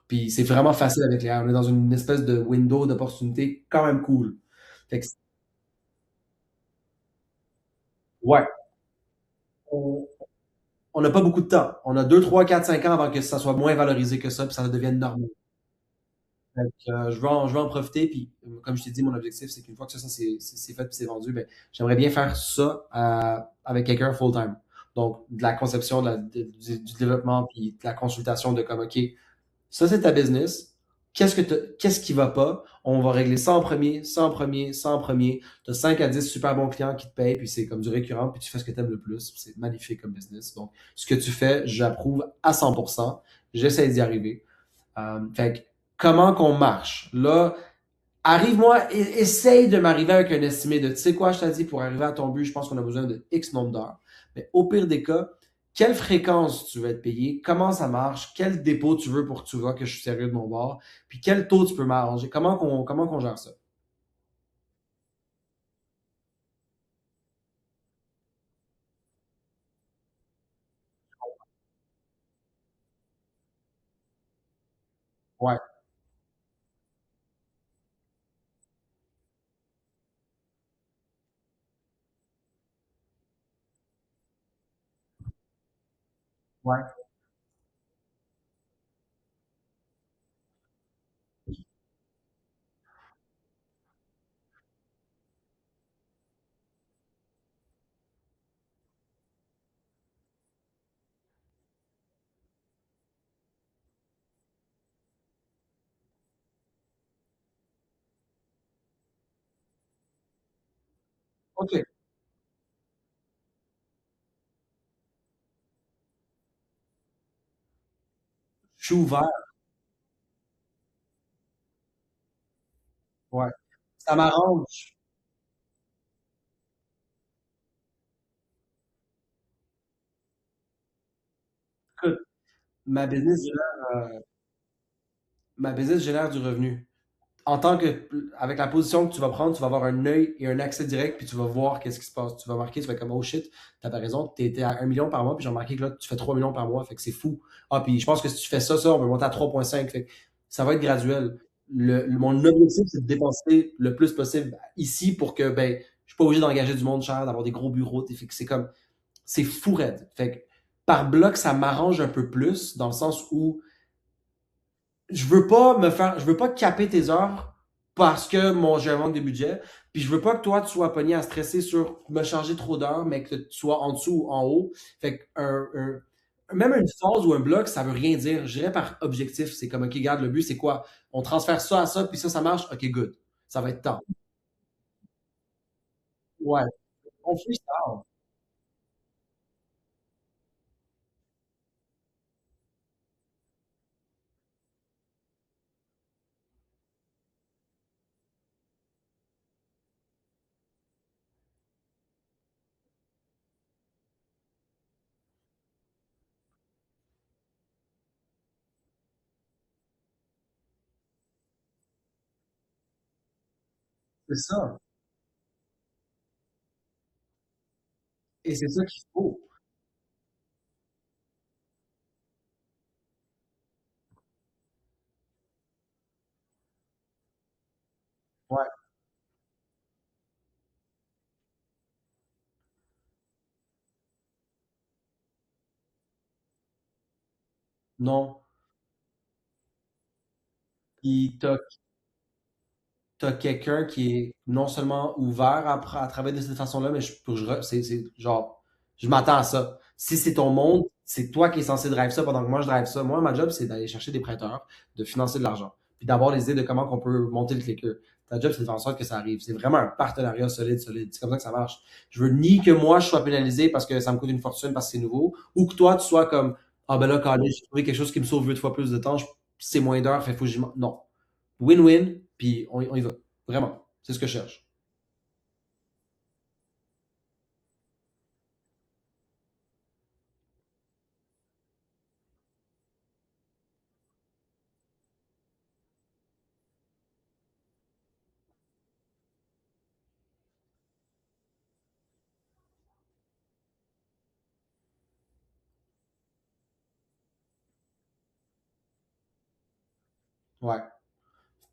Puis c'est vraiment facile avec les AI. On est dans une espèce de window d'opportunité quand même cool. Fait que, ouais, on on n'a pas beaucoup de temps. On a 2, 3, 4, 5 ans avant que ça soit moins valorisé que ça, puis ça devienne normal. Donc, je vais en profiter. Puis, comme je t'ai dit, mon objectif, c'est qu'une fois que ça c'est fait et c'est vendu, ben, j'aimerais bien faire ça avec quelqu'un full-time. Donc, de la conception, du développement, puis de la consultation de comme, OK, ça, c'est ta business. Qu'est-ce qui va pas? On va régler ça en premier, ça en premier, ça en premier. Tu as 5 à 10 super bons clients qui te payent, puis c'est comme du récurrent, puis tu fais ce que tu aimes le plus. C'est magnifique comme business. Donc, ce que tu fais, j'approuve à 100%. J'essaie d'y arriver. Fait que, comment qu'on marche? Là, arrive-moi, essaye de m'arriver avec un estimé de, tu sais quoi, je t'ai dit, pour arriver à ton but, je pense qu'on a besoin de X nombre d'heures. Mais au pire des cas, quelle fréquence tu veux être payé, comment ça marche, quel dépôt tu veux pour que tu vois que je suis sérieux de mon bord, puis quel taux tu peux m'arranger, comment qu'on gère ça? Ouais, ouais. OK. Je suis ouvert. Ouais. Ça m'arrange. Écoute, ma business ma business génère du revenu. En tant que, avec la position que tu vas prendre, tu vas avoir un œil et un accès direct, puis tu vas voir qu'est-ce qui se passe. Tu vas marquer, tu vas être comme, oh shit, t'avais raison, t'étais à 1 million par mois, puis j'ai remarqué que là, tu fais 3 millions par mois, fait que c'est fou. Ah, puis je pense que si tu fais ça, on peut monter à 3,5. Fait que ça va être graduel. Mon objectif, c'est de dépenser le plus possible ici pour que, ben, je suis pas obligé d'engager du monde cher, d'avoir des gros bureaux, fait que c'est comme, c'est fou raide. Fait que, par bloc, ça m'arrange un peu plus, dans le sens où je veux pas caper tes heures parce que j'ai un manque de budget. Puis je veux pas que toi, tu sois pogné à stresser sur me charger trop d'heures, mais que tu sois en dessous ou en haut. Fait que même une phase ou un bloc, ça veut rien dire. Je dirais par objectif. C'est comme, OK, regarde, le but, c'est quoi? On transfère ça à ça, puis ça marche. OK, good. Ça va être temps. Ouais. On fait ça. C'est ça. Et c'est ça qu'il faut. Ouais. Non. Puis t'as quelqu'un qui est non seulement ouvert à travailler de cette façon-là, mais c'est genre, je m'attends à ça. Si c'est ton monde, c'est toi qui es censé drive ça pendant que moi je drive ça. Moi, ma job, c'est d'aller chercher des prêteurs, de financer de l'argent, puis d'avoir les idées de comment on peut monter le clicker. Ta job, c'est de faire en sorte que ça arrive. C'est vraiment un partenariat solide, solide. C'est comme ça que ça marche. Je veux ni que moi, je sois pénalisé parce que ça me coûte une fortune parce que c'est nouveau, ou que toi, tu sois comme, ah ben là, quand j'ai trouvé quelque chose qui me sauve 8 fois plus de temps, c'est moins d'heures, fait faut que j'y... Non. Win-win, puis on y va. Vraiment. C'est ce que je cherche. Ouais.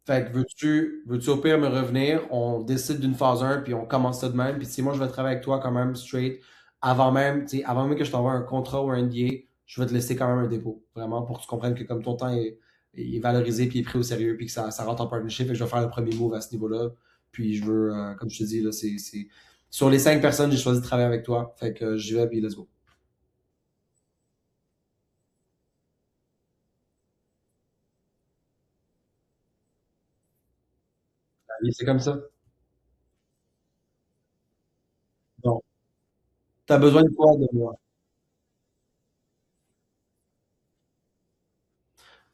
Fait que veux-tu au pire me revenir? On décide d'une phase un puis on commence ça de même. Puis si moi, je vais travailler avec toi quand même straight, avant même que je t'envoie un contrat ou un NDA, je vais te laisser quand même un dépôt. Vraiment, pour que tu comprennes que comme ton temps est valorisé puis est pris au sérieux puis que ça rentre en partnership, fait que je vais faire le premier move à ce niveau-là. Puis je veux, comme je te dis, là, sur les 5 personnes, j'ai choisi de travailler avec toi. Fait que j'y vais puis let's go. Allez, c'est comme ça. Bon. T'as besoin de quoi de moi?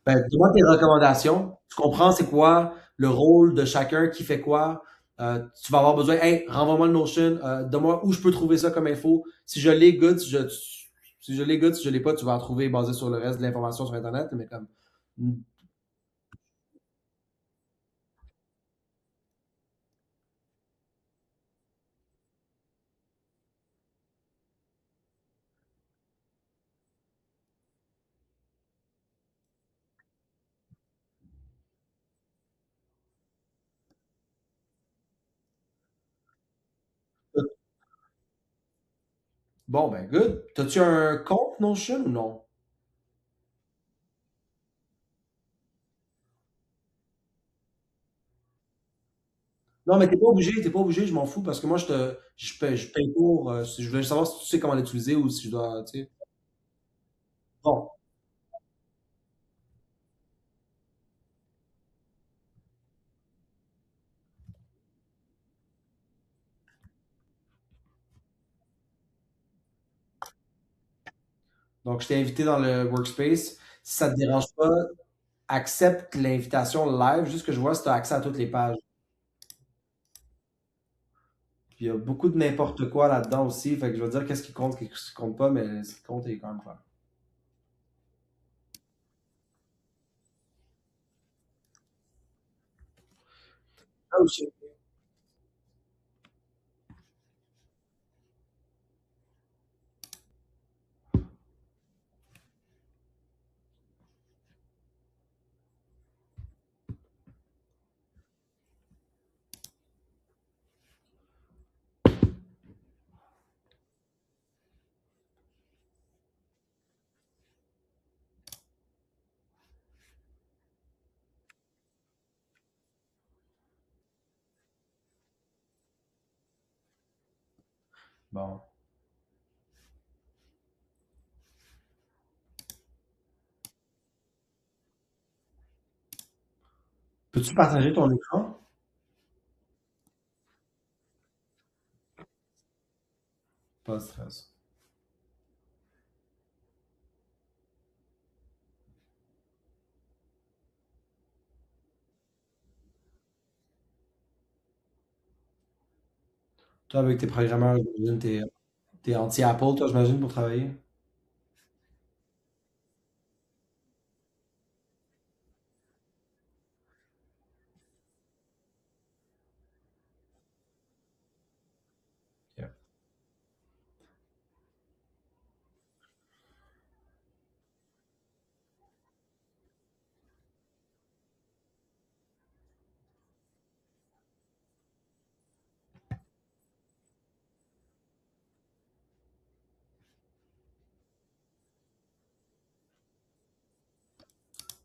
Ben, dis-moi tes recommandations. Tu comprends c'est quoi le rôle de chacun, qui fait quoi. Tu vas avoir besoin, hey, renvoie-moi le Notion, donne-moi où je peux trouver ça comme info. Si je l'ai, good. Si je l'ai, good. Si je l'ai pas, tu vas en trouver basé sur le reste de l'information sur Internet. Mais comme, bon, ben, good. T'as-tu un compte Notion ou non? Non, mais t'es pas obligé, je m'en fous parce que moi, je paye pour. Je voulais savoir si tu sais comment l'utiliser ou si je dois, tu sais. Bon, Donc, je t'ai invité dans le workspace. Si ça te dérange pas, accepte l'invitation live, juste que je vois si tu as accès à toutes les pages. Puis il y a beaucoup de n'importe quoi là-dedans aussi. Fait que je vais dire qu'est-ce qui compte, qu'est-ce qui compte pas, mais ce qui compte est quand même clair. Oh shit. Bon. Peux-tu partager ton écran? Pas de stress. Toi, avec tes programmeurs, j'imagine, t'es anti-Apple, toi, j'imagine, pour travailler? Ok.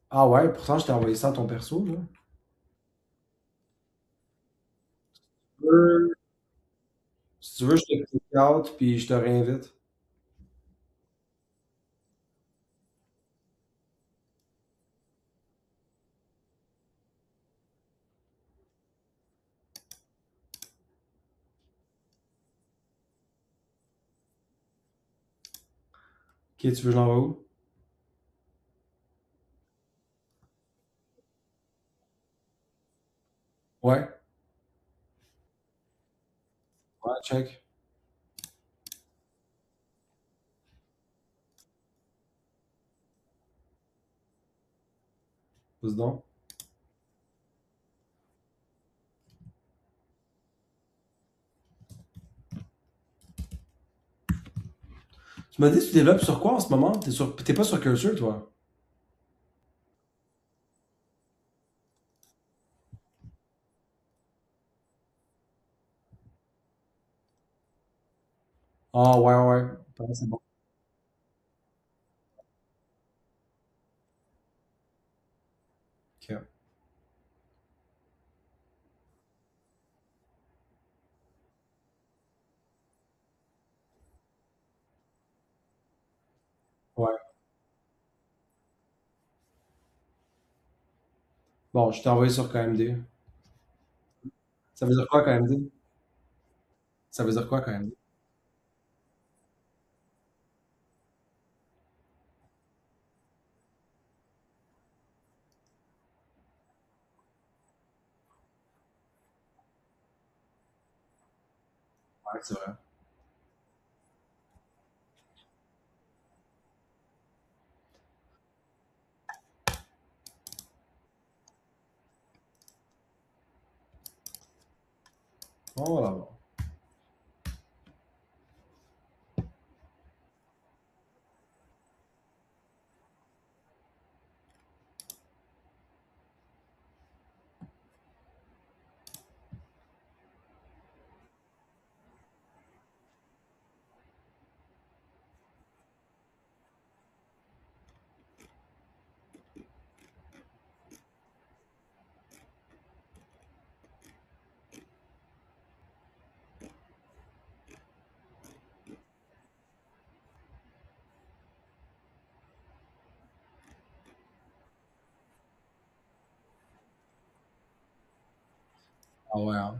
Ah ouais, pourtant, je t'ai envoyé ça à ton perso, là. Si tu veux, je te kick out, puis je te réinvite. Ok, tu veux que je l'envoie où? Ouais. Ouais, check. Vas-y donc. Tu m'as dit que tu développes sur quoi en ce moment? T'es pas sur Cursor, toi? Ah ouais, ouais. Ouais, c'est bon. Ok. Ouais. Bon, je t'ai envoyé sur KMD. Ça veut dire quoi KMD? Ça veut dire quoi KMD? Ouais, c'est vrai. Bon, voilà, bon. Ah ouais, hein.